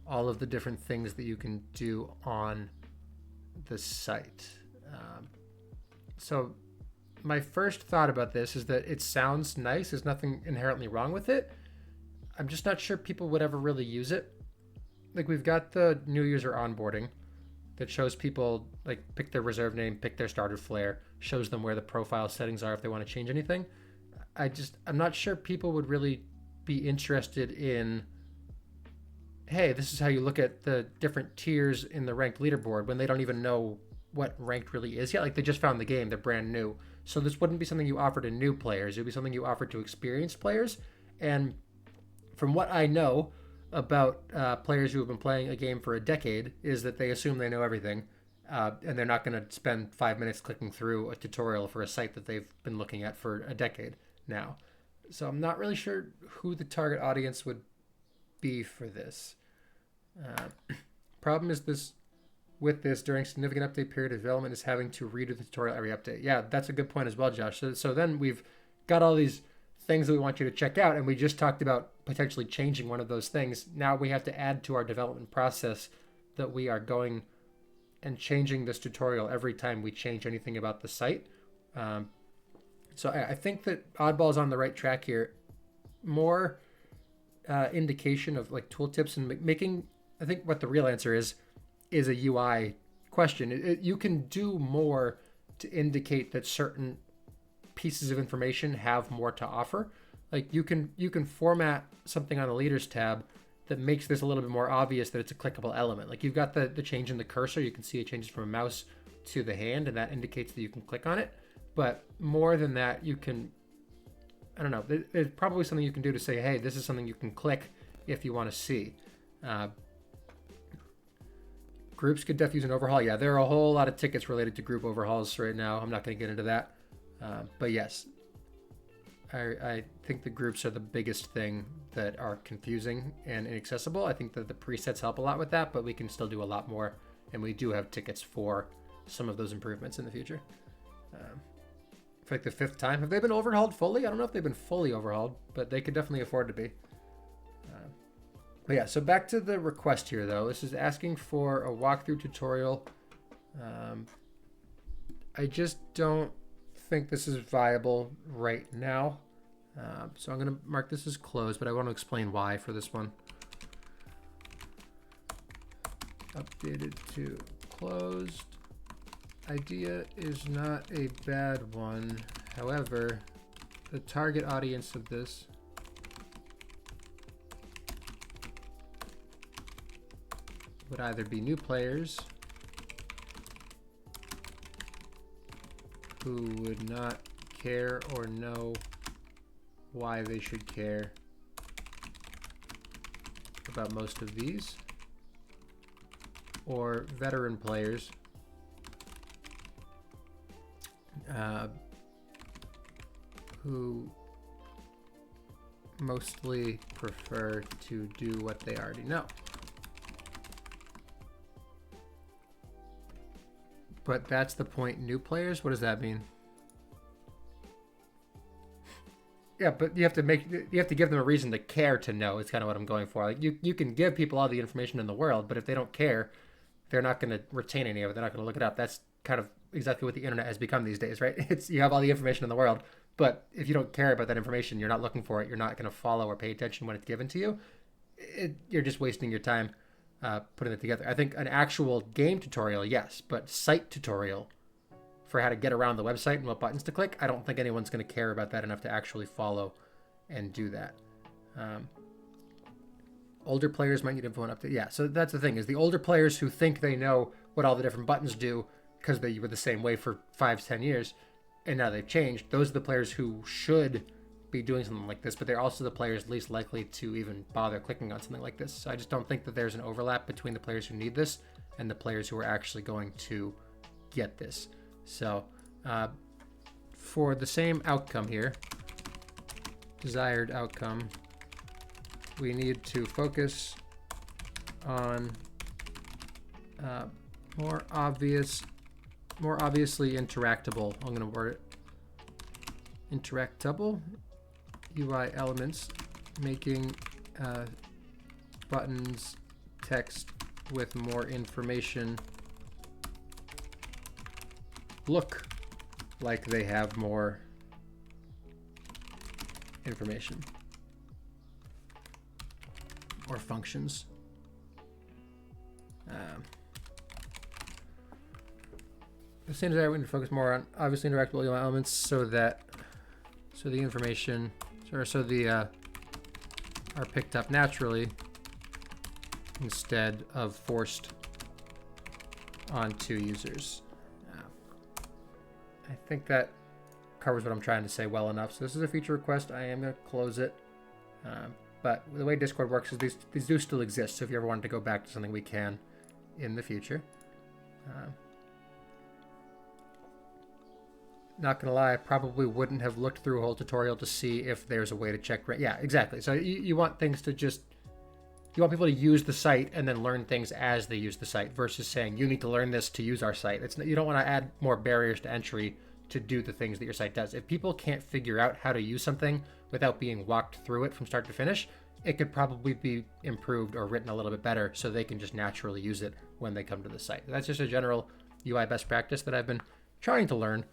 all of the different things that you can do on the site. So my first thought about this is that it sounds nice. There's nothing inherently wrong with it. I'm just not sure people would ever really use it. Like, we've got the new user onboarding that shows people, like, pick their reserve name, pick their starter flare, shows them where the profile settings are if they want to change anything. I'm not sure people would really be interested in, hey, this is how you look at the different tiers in the ranked leaderboard, when they don't even know what ranked really is yet. Like, they just found the game, they're brand new. So this wouldn't be something you offer to new players. It would be something you offer to experienced players. And from what I know about players who have been playing a game for a decade, is that they assume they know everything. And they're not going to spend 5 minutes clicking through a tutorial for a site that they've been looking at for a decade now. So I'm not really sure who the target audience would be for this. Problem is with this during significant update period of development is having to redo the tutorial every update. Yeah, that's a good point as well, Josh. So then we've got all these things that we want you to check out, and we just talked about potentially changing one of those things. Now we have to add to our development process that we are going and changing this tutorial every time we change anything about the site. So I think that Oddball's on the right track here. More indication of like tooltips and making, I think what the real answer is a UI question. You can do more to indicate that certain pieces of information have more to offer. Like you can format something on the leaders tab that makes this a little bit more obvious that it's a clickable element. Like you've got the change in the cursor. You can see it changes from a mouse to the hand, and that indicates that you can click on it. But more than that, you can, I don't know, there's probably something you can do to say, hey, this is something you can click if you want to see. Groups could definitely use an overhaul. Yeah, there are a whole lot of tickets related to group overhauls right now. I'm not going to get into that. But yes, I think the groups are the biggest thing that are confusing and inaccessible. I think that the presets help a lot with that, but we can still do a lot more. And we do have tickets for some of those improvements in the future. For like the 5th time. Have they been overhauled fully? I don't know if they've been fully overhauled, but they could definitely afford to be. But yeah, so back to the request here, though. This is asking for a walkthrough tutorial. I just don't think this is viable right now. So I'm going to mark this as closed, but I want to explain why for this one. Updated to closed. Idea is not a bad one. However, the target audience of this would either be new players who would not care or know why they should care about most of these, or veteran players who mostly prefer to do what they already know. But that's the point. New players? What does that mean? Yeah, but you have to give them a reason to care to know. It's kind of what I'm going for. Like you can give people all the information in the world, but if they don't care, they're not going to retain any of it. They're not going to look it up. That's kind of exactly what the internet has become these days, right? It's you have all the information in the world, but if you don't care about that information, you're not looking for it. You're not going to follow or pay attention when it's given to you. You're just wasting your time putting it together. I think an actual game tutorial, yes, but site tutorial for how to get around the website and what buttons to click, I don't think anyone's going to care about that enough to actually follow and do that. Older players might need info and update. Yeah, so that's the thing, is the older players who think they know what all the different buttons do because they were the same way for 5-10 years and now they've changed. Those are the players who should be doing something like this, but they're also the players least likely to even bother clicking on something like this. So I just don't think that there's an overlap between the players who need this and the players who are actually going to get this. So for the same outcome here, desired outcome, we need to focus on more obviously interactable. I'm going to word it interactable UI elements, making buttons text with more information look like they have more information or functions. The same as I want to focus more on obviously interactable UI elements so the information are picked up naturally instead of forced onto users. I think that covers what I'm trying to say well enough. So this is a feature request. I am going to close it. But the way Discord works is these do still exist. So if you ever wanted to go back to something, we can in the future. Not going to lie, I probably wouldn't have looked through a whole tutorial to see if there's a way to check. Yeah, exactly. So you want things to you want people to use the site and then learn things as they use the site versus saying you need to learn this to use our site. You don't want to add more barriers to entry to do the things that your site does. If people can't figure out how to use something without being walked through it from start to finish, it could probably be improved or written a little bit better so they can just naturally use it when they come to the site. That's just a general UI best practice that I've been trying to learn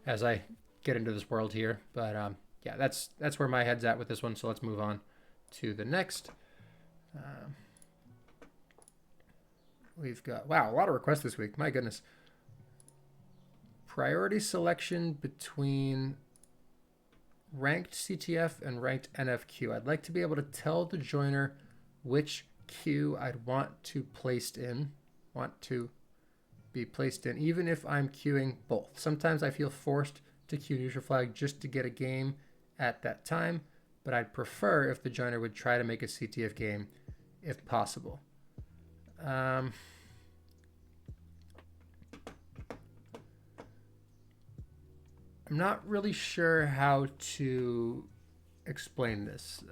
as I get into this world here. But yeah, that's where my head's at with this one. So let's move on to the next. We've got, wow, a lot of requests this week. My goodness. Priority selection between ranked CTF and ranked NFQ. I'd like to be able to tell the joiner which queue I'd want to be placed in, even if I'm queuing both. Sometimes I feel forced to queue neutral flag just to get a game at that time, but I'd prefer if the joiner would try to make a CTF game if possible. I'm not really sure how to explain this.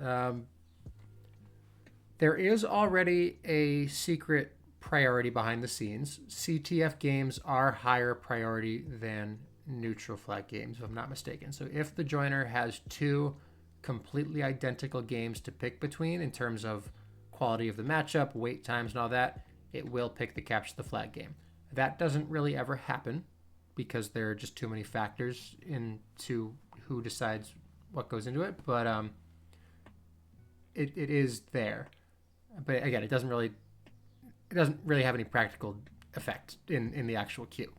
There is already a secret priority behind the scenes. CTF games are higher priority than neutral flag games, if I'm not mistaken. So if the joiner has two completely identical games to pick between in terms of quality of the matchup, wait times, and all that, it will pick the capture the flag game. That doesn't really ever happen because there are just too many factors into who decides what goes into it. But it is there. But again, it doesn't really have any practical effect in the actual queue.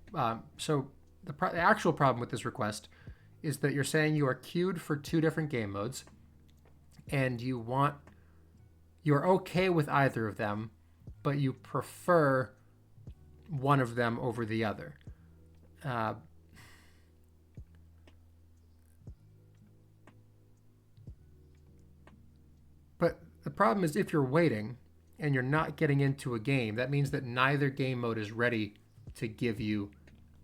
So the actual problem with this request is that you're saying you are queued for two different game modes, and you're okay with either of them, but you prefer one of them over the other. But the problem is if you're waiting and you're not getting into a game, that means that neither game mode is ready to give you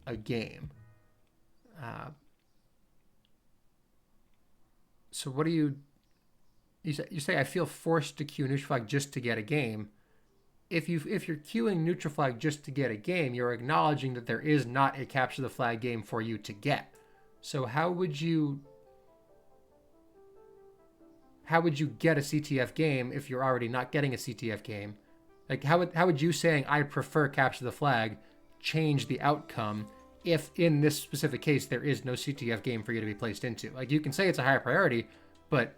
a game. So what do you say I feel forced to queue neutral flag just to get a game. If you're queuing neutral flag just to get a game, you're acknowledging that there is not a capture the flag game for you to get. So how would you how would you get a CTF game if you're already not getting a CTF game? Like, how would you saying I prefer capture the flag change the outcome if in this specific case there is no CTF game for you to be placed into? Like, you can say it's a higher priority, but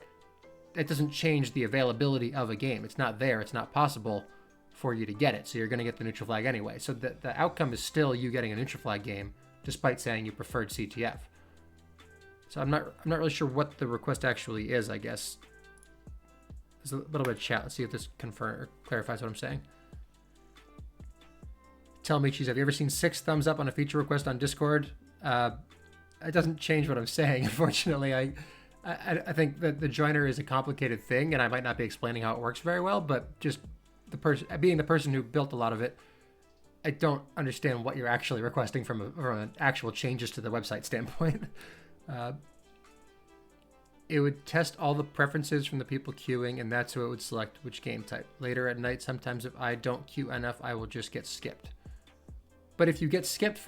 it doesn't change the availability of a game. It's not there. It's not possible for you to get it. So you're going to get the neutral flag anyway. So the outcome is still you getting a neutral flag game, despite saying you preferred CTF. So I'm not really sure what the request actually is, I guess. There's a little bit of chat. Let's see if this clarifies what I'm saying. Tell me, Cheese, have you ever seen 6 thumbs up on a feature request on Discord? It doesn't change what I'm saying, unfortunately. I think that the joiner is a complicated thing, and I might not be explaining how it works very well, but just being the person who built a lot of it, I don't understand what you're actually requesting from an actual changes to the website standpoint. It would test all the preferences from the people queuing, and that's who it would select which game type. Later at night, sometimes if I don't queue enough, I will just get skipped. But if you get skipped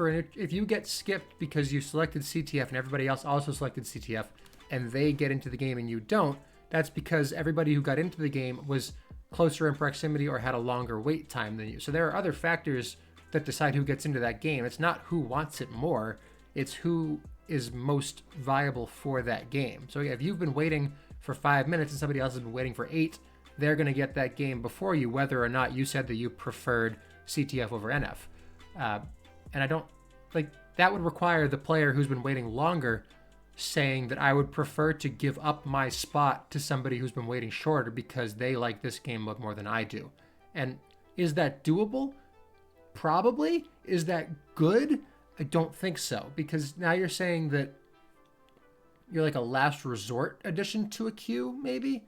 because you selected CTF and everybody else also selected CTF, and they get into the game and you don't, that's because everybody who got into the game was closer in proximity or had a longer wait time than you. So there are other factors that decide who gets into that game. It's not who wants it more, it's who is most viable for that game. So yeah, if you've been waiting for 5 minutes and somebody else has been waiting for 8, they're going to get that game before you, whether or not you said that you preferred CTF over NF. And I don't, like, that would require the player who's been waiting longer saying that I would prefer to give up my spot to somebody who's been waiting shorter because they like this game mode more than I do. And is that doable? Probably. Is that good? I don't think so, because now you're saying that you're like a last resort addition to a queue, maybe?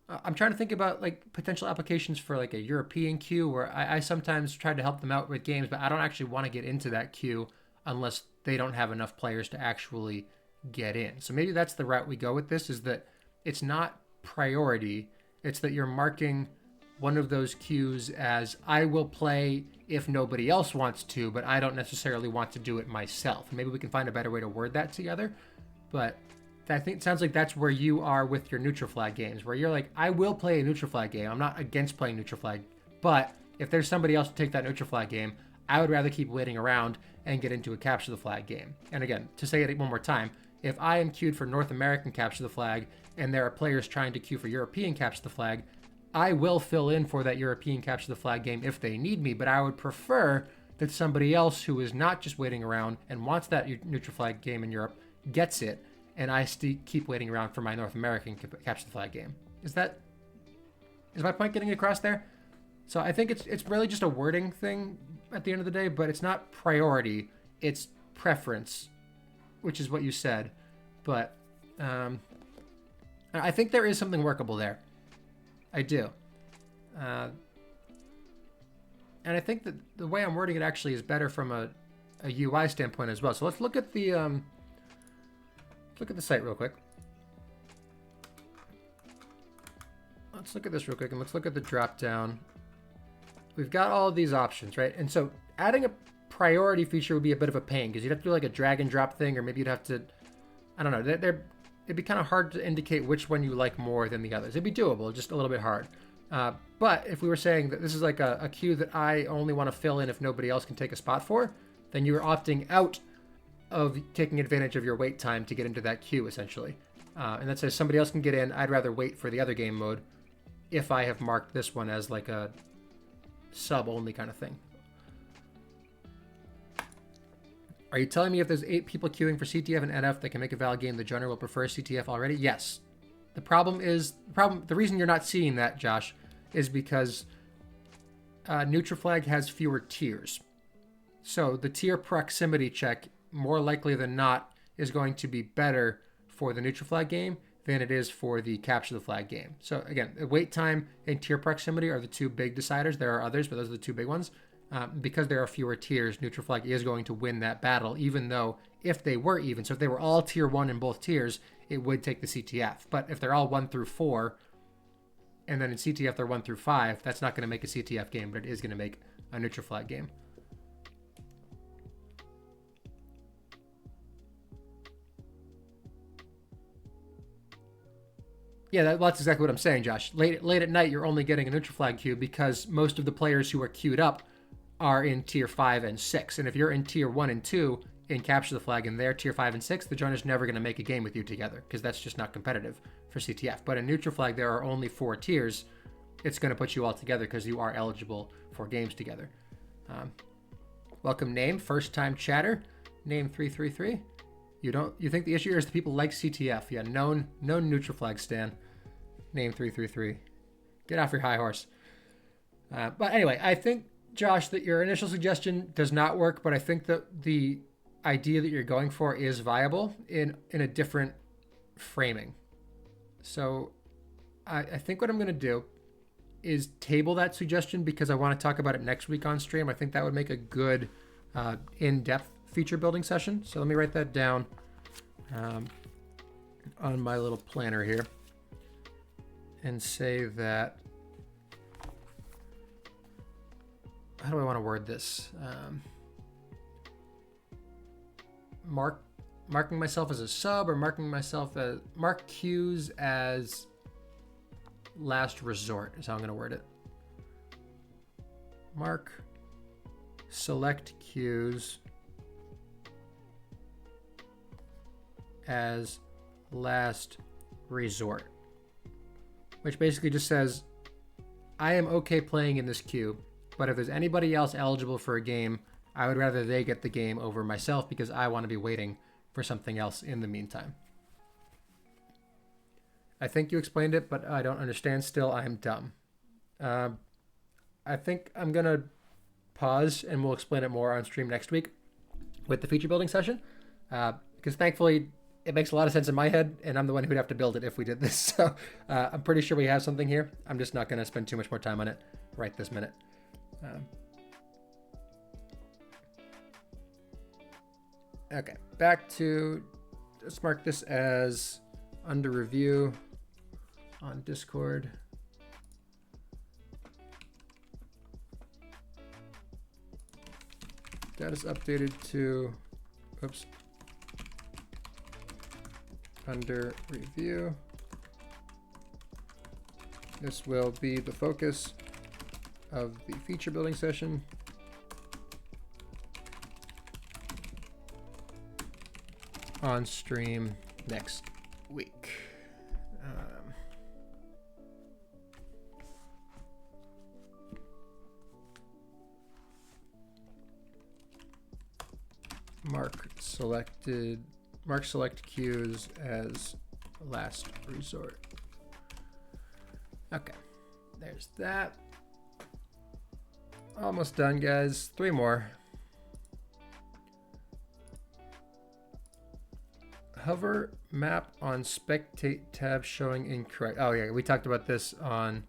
I'm trying to think about like potential applications for like a European queue where I sometimes try to help them out with games, but I don't actually want to get into that queue unless they don't have enough players to actually get in. So maybe that's the route we go with this, is that it's not priority. It's that you're marking one of those queues as I will play if nobody else wants to, but I don't necessarily want to do it myself. Maybe we can find a better way to word that together. But I think it sounds like that's where you are with your neutral flag games, where you're like, I will play a neutral flag game. I'm not against playing neutral flag, but if there's somebody else to take that neutral flag game, I would rather keep waiting around and get into a capture the flag game. And again, to say it one more time, if I am queued for North American capture the flag and there are players trying to queue for European capture the flag, I will fill in for that European capture the flag game if they need me, but I would prefer that somebody else who is not just waiting around and wants that neutral flag game in Europe gets it, and I keep waiting around for my North American capture the flag game. Is my point getting across there? So I think it's really just a wording thing at the end of the day, but it's not priority, it's preference, which is what you said. But I think there is something workable there. I do. And I think that the way I'm wording it actually is better from a UI standpoint as well. So let's look at the site real quick. Let's look at this real quick, and let's look at the drop down. We've got all of these options, right? And so adding a priority feature would be a bit of a pain because you'd have to do like a drag and drop thing, or maybe you'd have to, I don't know, it'd be kind of hard to indicate which one you like more than the others. It'd be doable, just a little bit hard. But if we were saying that this is like a queue that I only want to fill in if nobody else can take a spot for, then you're opting out of taking advantage of your wait time to get into that queue, essentially. And that says somebody else can get in. I'd rather wait for the other game mode if I have marked this one as like a sub-only kind of thing. Are you telling me if there's 8 people queuing for CTF and NF that can make a valid game, the joiner will prefer CTF already? Yes. The reason you're not seeing that, Josh, is because neutral flag has fewer tiers. So the tier proximity check, more likely than not, is going to be better for the neutral flag game than it is for the capture the flag game. So again, wait time and tier proximity are the two big deciders. There are others, but those are the two big ones. Because there are fewer tiers, neutral flag is going to win that battle, even though if they were even, so if they were all tier 1 in both tiers, it would take the CTF. But if they're all 1 through 4, and then in CTF they're 1 through 5, that's not going to make a CTF game, but it is going to make a neutral flag game. Yeah, that's exactly what I'm saying, Josh. Late at night, you're only getting a neutral flag queue because most of the players who are queued up are in tier 5 and 6. And if you're in tier 1 and 2 in capture the flag and they're tier 5 and 6, the joiner's never going to make a game with you together because that's just not competitive for CTF. But in neutral flag, there are only 4 tiers. It's going to put you all together because you are eligible for games together. Welcome, Name. First time chatter. Name 333. You think the issue here is the people like CTF? Yeah, known neutral flag stan. Name 333. Get off your high horse. But anyway, I think, Josh, that your initial suggestion does not work, but I think that the idea that you're going for is viable in a different framing. So I think what I'm going to do is table that suggestion because I want to talk about it next week on stream. I think that would make a good in-depth feature building session. So let me write that down on my little planner here and say that, how do I want to word this? Marking myself as a sub or marking myself as mark queues as last resort is how I'm going to word it. Mark select queues as last resort, which basically just says I am okay playing in this queue, but if there's anybody else eligible for a game, I would rather they get the game over myself because I want to be waiting for something else in the meantime. I think you explained it, but I don't understand still. I am dumb. I think I'm going to pause and we'll explain it more on stream next week with the feature building session because thankfully it makes a lot of sense in my head and I'm the one who'd have to build it if we did this. So I'm pretty sure we have something here. I'm just not going to spend too much more time on it right this minute. Okay, back to, let's mark this as under review on Discord. That is updated to, oops, under review. This will be the focus of the feature building session. On stream next week. Mark select queues as last resort. Okay, there's that. Almost done, guys. 3 more. Hover map on spectate tab showing incorrect. Oh yeah, we talked about this on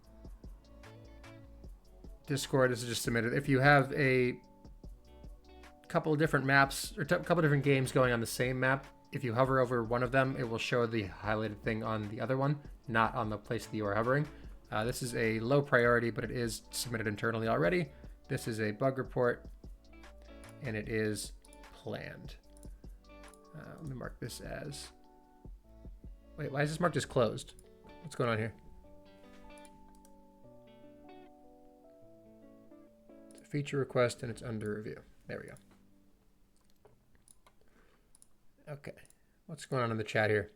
Discord. This is just submitted. If you have a couple of different maps or a couple of different games going on the same map, if you hover over one of them, it will show the highlighted thing on the other one, not on the place that you are hovering. This is a low priority, but it is submitted internally already. This is a bug report, and it is planned. Let me mark this as... Wait, why is this marked as closed? What's going on here? It's a feature request, and it's under review. There we go. Okay, what's going on in the chat here?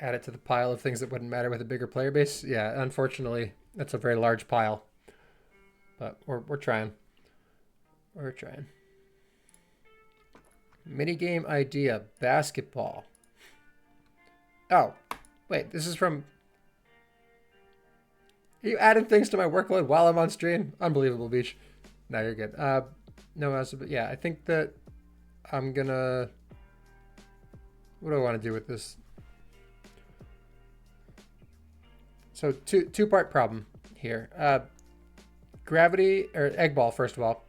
Add it to the pile of things that wouldn't matter with a bigger player base. Yeah, unfortunately, that's a very large pile. But we're trying. We're trying. Minigame idea, basketball. Oh, wait, this is from... You added things to my workload while I'm on stream? Unbelievable, Beach. No, you're good. No, yeah, I think that I'm gonna... What do I want to do with this? So two-part problem here. Gravity, or egg ball, first of all.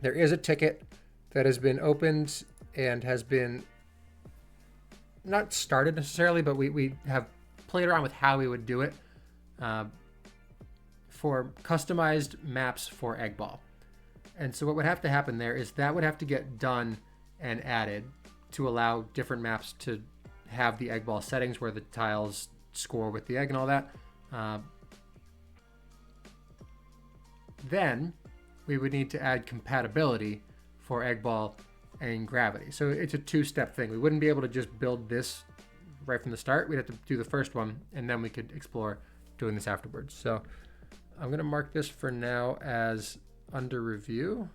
There is a ticket that has been opened and has been not started necessarily, but we have played around with how we would do it for customized maps for egg ball. And so what would have to happen there is that would have to get done and added to allow different maps to have the egg ball settings where the tiles score with the egg and all that. Then we would need to add compatibility for egg ball and gravity. So it's a two-step thing. We wouldn't be able to just build this right from the start. We'd have to do the first one, and then we could explore doing this afterwards. So I'm going to mark this for now as under review.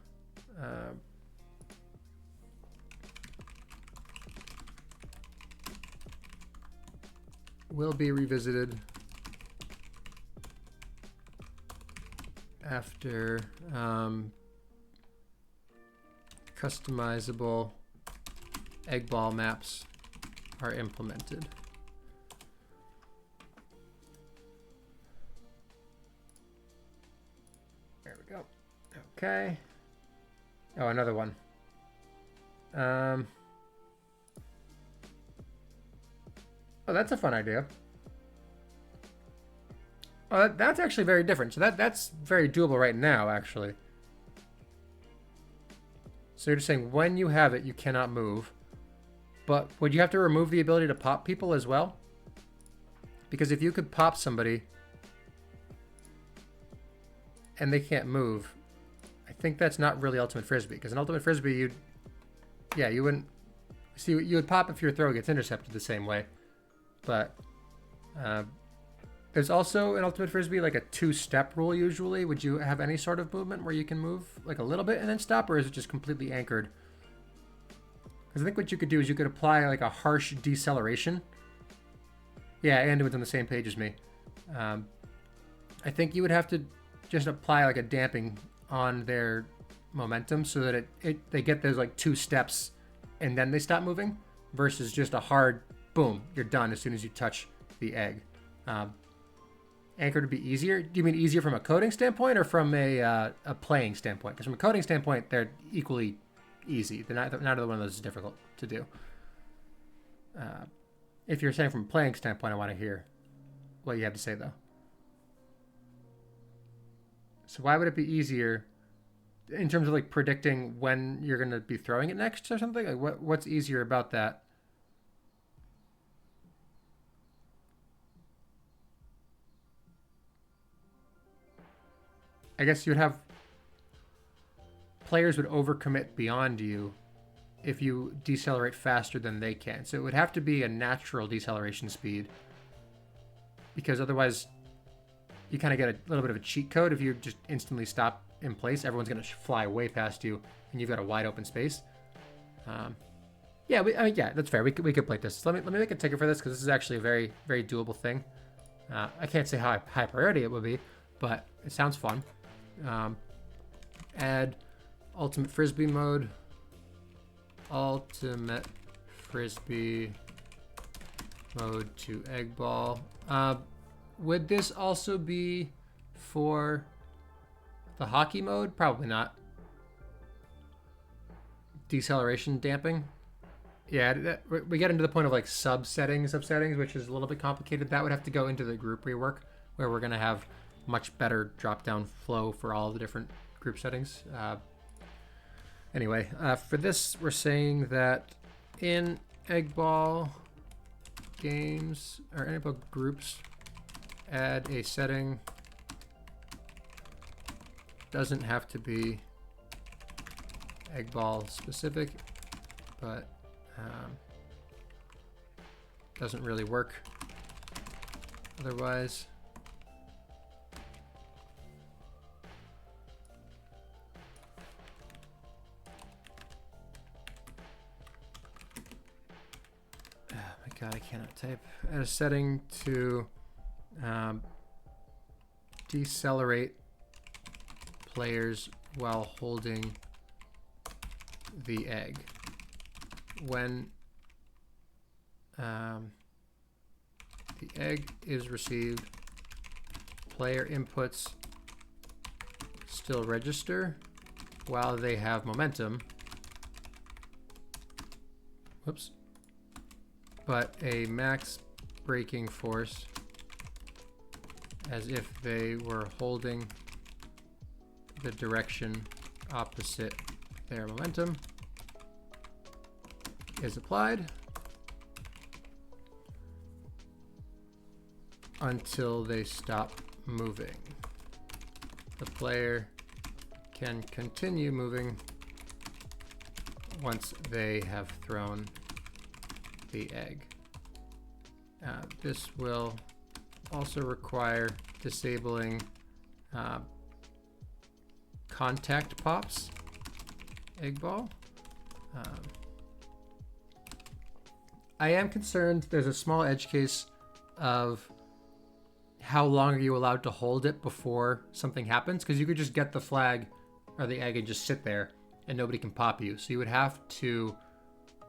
Will be revisited after customizable egg ball maps are implemented. There we go. Okay. Oh, another one. Oh, that's a fun idea. Oh, that's actually very different. So that's very doable right now, actually. So you're just saying when you have it, you cannot move. But would you have to remove the ability to pop people as well? Because if you could pop somebody and they can't move, I think that's not really Ultimate Frisbee. Because in Ultimate Frisbee, you wouldn't... See, you would pop if your throw gets intercepted the same way. But there's also in Ultimate Frisbee like a two-step rule usually. Would you have any sort of movement where you can move like a little bit and then stop, or is it just completely anchored? Because I think what you could do is you could apply like a harsh deceleration. Yeah, Anduin's on the same page as me. I think you would have to just apply like a damping on their momentum so that they get those like two steps and then they stop moving, versus just a hard boom, you're done as soon as you touch the egg. Anchor to be easier. Do you mean easier from a coding standpoint or from a playing standpoint? Because from a coding standpoint, they're equally easy. Neither one of those is difficult to do. If you're saying from a playing standpoint, I want to hear what you have to say, though. So why would it be easier in terms of like predicting when you're going to be throwing it next or something? Like what's easier about that? I guess you'd have players would overcommit beyond you if you decelerate faster than they can. So it would have to be a natural deceleration speed, because otherwise you kind of get a little bit of a cheat code. If you just instantly stop in place, everyone's going to fly way past you and you've got a wide open space. Yeah, that's fair. We could play this. So let me make a ticket for this, because this is actually a very, very doable thing. I can't say how high priority it would be, but it sounds fun. Add Ultimate Frisbee mode. Ultimate Frisbee mode to egg ball. Would this also be for the hockey mode? Probably not. Deceleration damping. Yeah, we get into the point of like sub settings of settings, which is a little bit complicated. That would have to go into the group rework, where we're going to have much better drop down flow for all the different group settings. Anyway, for this, we're saying that in egg ball games or egg ball groups, add a setting. Doesn't have to be egg ball specific, but doesn't really work otherwise. Oh my god, I cannot type. Add a setting to decelerate players while holding the egg. When the egg is received, player inputs still register while they have momentum. Whoops. But a max braking force as if they were holding the direction opposite their momentum is applied until they stop moving. The player can continue moving once they have thrown the egg. This will also require disabling contact pops, egg ball. I am concerned there's a small edge case of how long are you allowed to hold it before something happens, because you could just get the flag or the egg and just sit there and nobody can pop you. So you would have to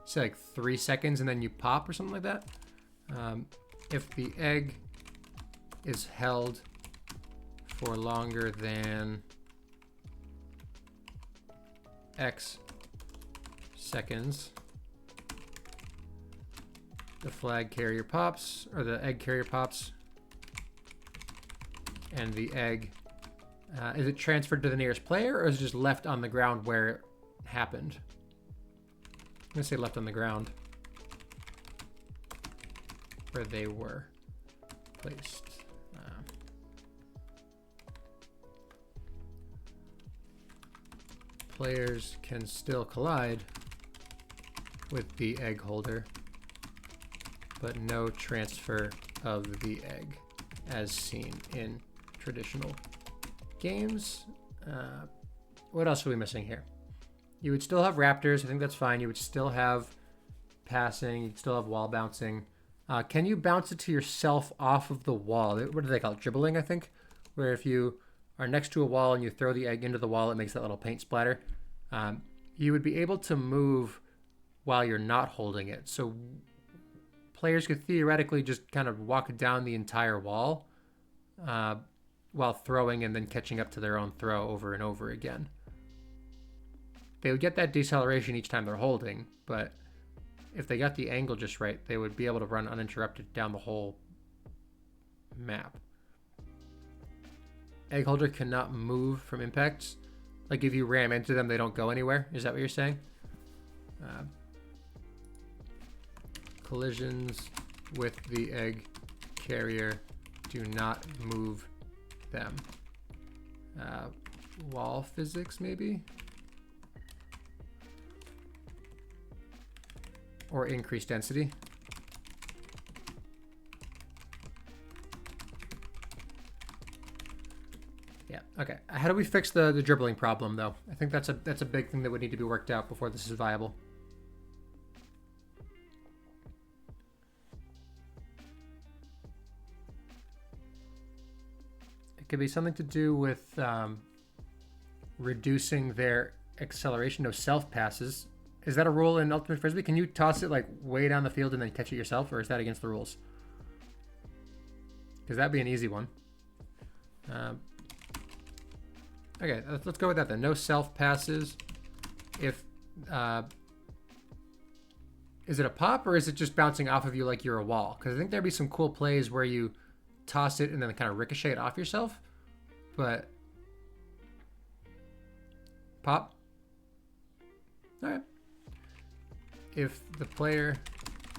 say like 3 seconds and then you pop or something like that. If the egg is held for longer than X seconds, the flag carrier pops, or the egg carrier pops, and the egg, is it transferred to the nearest player, or is it just left on the ground where it happened? I'm gonna say left on the ground where they were placed. Players can still collide with the egg holder, but no transfer of the egg as seen in traditional games. What else are we missing here? You would still have raptors. I think that's fine. You would still have passing. You'd still have wall bouncing. Can you bounce it to yourself off of the wall? What do they call it? Dribbling, I think. Where if you are next to a wall and you throw the egg into the wall, it makes that little paint splatter. You would be able to move while you're not holding it. So players could theoretically just kind of walk down the entire wall while throwing and then catching up to their own throw over and over again. They would get that deceleration each time they're holding, but if they got the angle just right, they would be able to run uninterrupted down the whole map. Egg holder cannot move from impacts. Like if you ram into them, they don't go anywhere. Is that what you're saying? Collisions with the egg carrier do not move them. Wall physics, maybe? Or increased density. Yeah, okay. How do we fix the dribbling problem, though? I think that's a big thing that would need to be worked out before this is viable. It could be something to do with reducing their acceleration of self passes. Is that a rule in Ultimate Frisbee? Can you toss it like way down the field and then catch it yourself, or is that against the rules? Because that'd be an easy one. Okay, let's go with that then. No self passes. If is it a pop or is it just bouncing off of you like you're a wall? Because I think there'd be some cool plays where you toss it and then kind of ricochet it off yourself. But pop. All right. If the player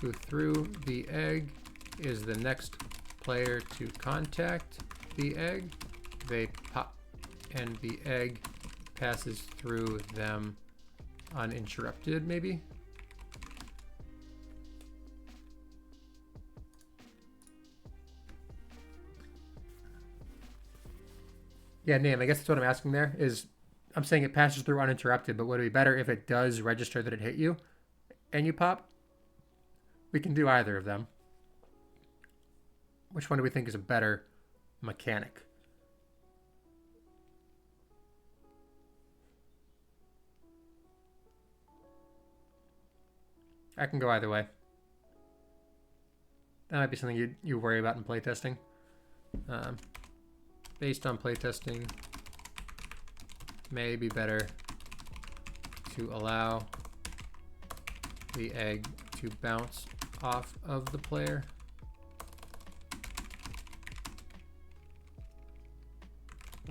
who threw the egg is the next player to contact the egg, they pop, and the egg passes through them uninterrupted, maybe? Yeah, Name, I guess that's what I'm asking there, is I'm saying it passes through uninterrupted, but would it be better if it does register that it hit you and you pop? We can do either of them. Which one do we think is a better mechanic? I can go either way. That might be something you worry about in playtesting. Based on playtesting, may be better to allow the egg to bounce off of the player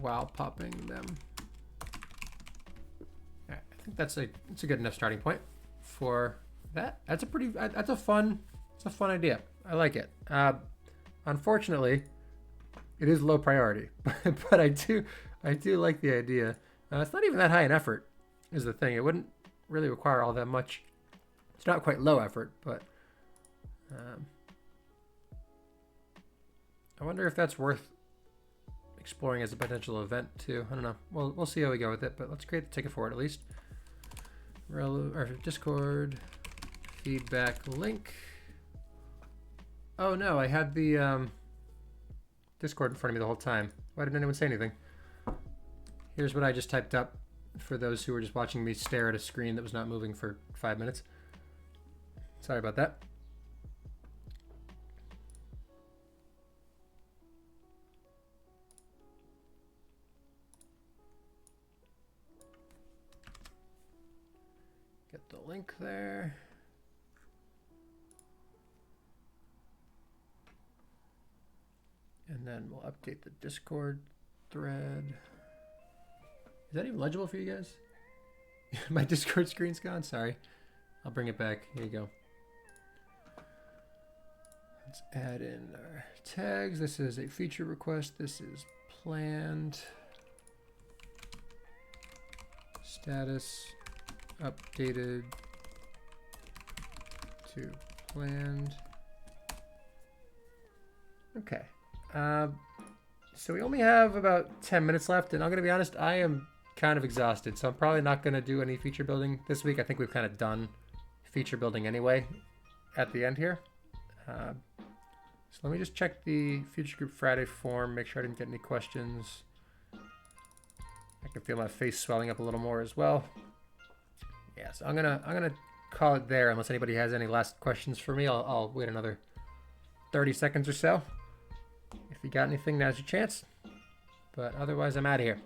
while popping them. All right, I think that's a good enough starting point for that. That's a fun idea. I like it. Unfortunately, it is low priority, but I do like the idea. It's not even that high an effort, is the thing. It wouldn't really require all that much. It's not quite low effort, but I wonder if that's worth exploring as a potential event too. I don't know. We'll see how we go with it, but let's create the ticket for it at least. Or Discord feedback link. Oh no, I had the Discord in front of me the whole time. Why didn't anyone say anything? Here's what I just typed up for those who were just watching me stare at a screen that was not moving for 5 minutes. Sorry about that. Get the link there. And then we'll update the Discord thread. Is that even legible for you guys? My Discord screen's gone, sorry. I'll bring it back, here you go. Let's add in our tags. This is a feature request. This is planned. Status updated to planned. Okay. So we only have about 10 minutes left, and I'm going to be honest, I am kind of exhausted, so I'm probably not going to do any feature building this week. I think we've kind of done feature building anyway at the end here. So let me just check the Future Group Friday form, make sure I didn't get any questions. I can feel my face swelling up a little more as well. Yeah, so I'm gonna call it there unless anybody has any last questions for me. I'll wait another 30 seconds or so. If you got anything, now's your chance. But otherwise, I'm out of here.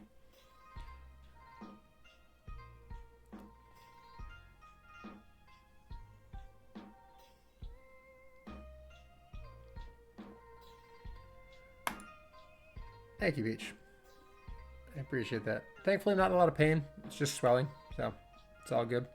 Thank you, Beach. I appreciate that. Thankfully, not a lot of pain. It's just swelling, so it's all good.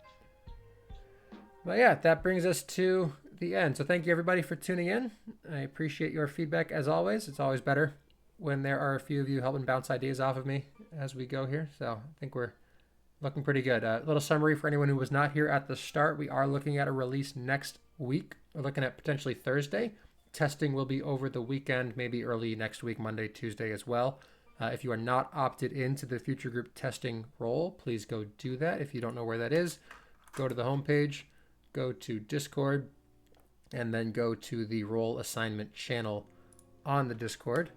But yeah, that brings us to the end. So thank you, everybody, for tuning in. I appreciate your feedback, as always. It's always better when there are a few of you helping bounce ideas off of me as we go here. So I think we're looking pretty good. A little summary for anyone who was not here at the start. We are looking at a release next week. We're looking at potentially Thursday. Testing will be over the weekend, maybe early next week, Monday, Tuesday as well. If you are not opted into the Future Group testing role, please go do that. If you don't know where that is, go to the homepage, go to Discord, and then go to the role assignment channel on the Discord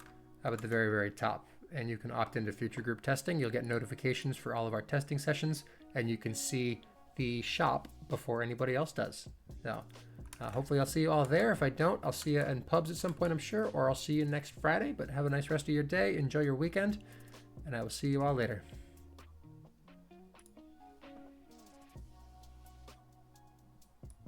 up at the very, very top. And you can opt into Future Group testing. You'll get notifications for all of our testing sessions, and you can see the shop before anybody else does. So hopefully I'll see you all there. If I don't, I'll see you in pubs at some point, I'm sure, or I'll see you next Friday. But have a nice rest of your day. Enjoy your weekend, and I will see you all later.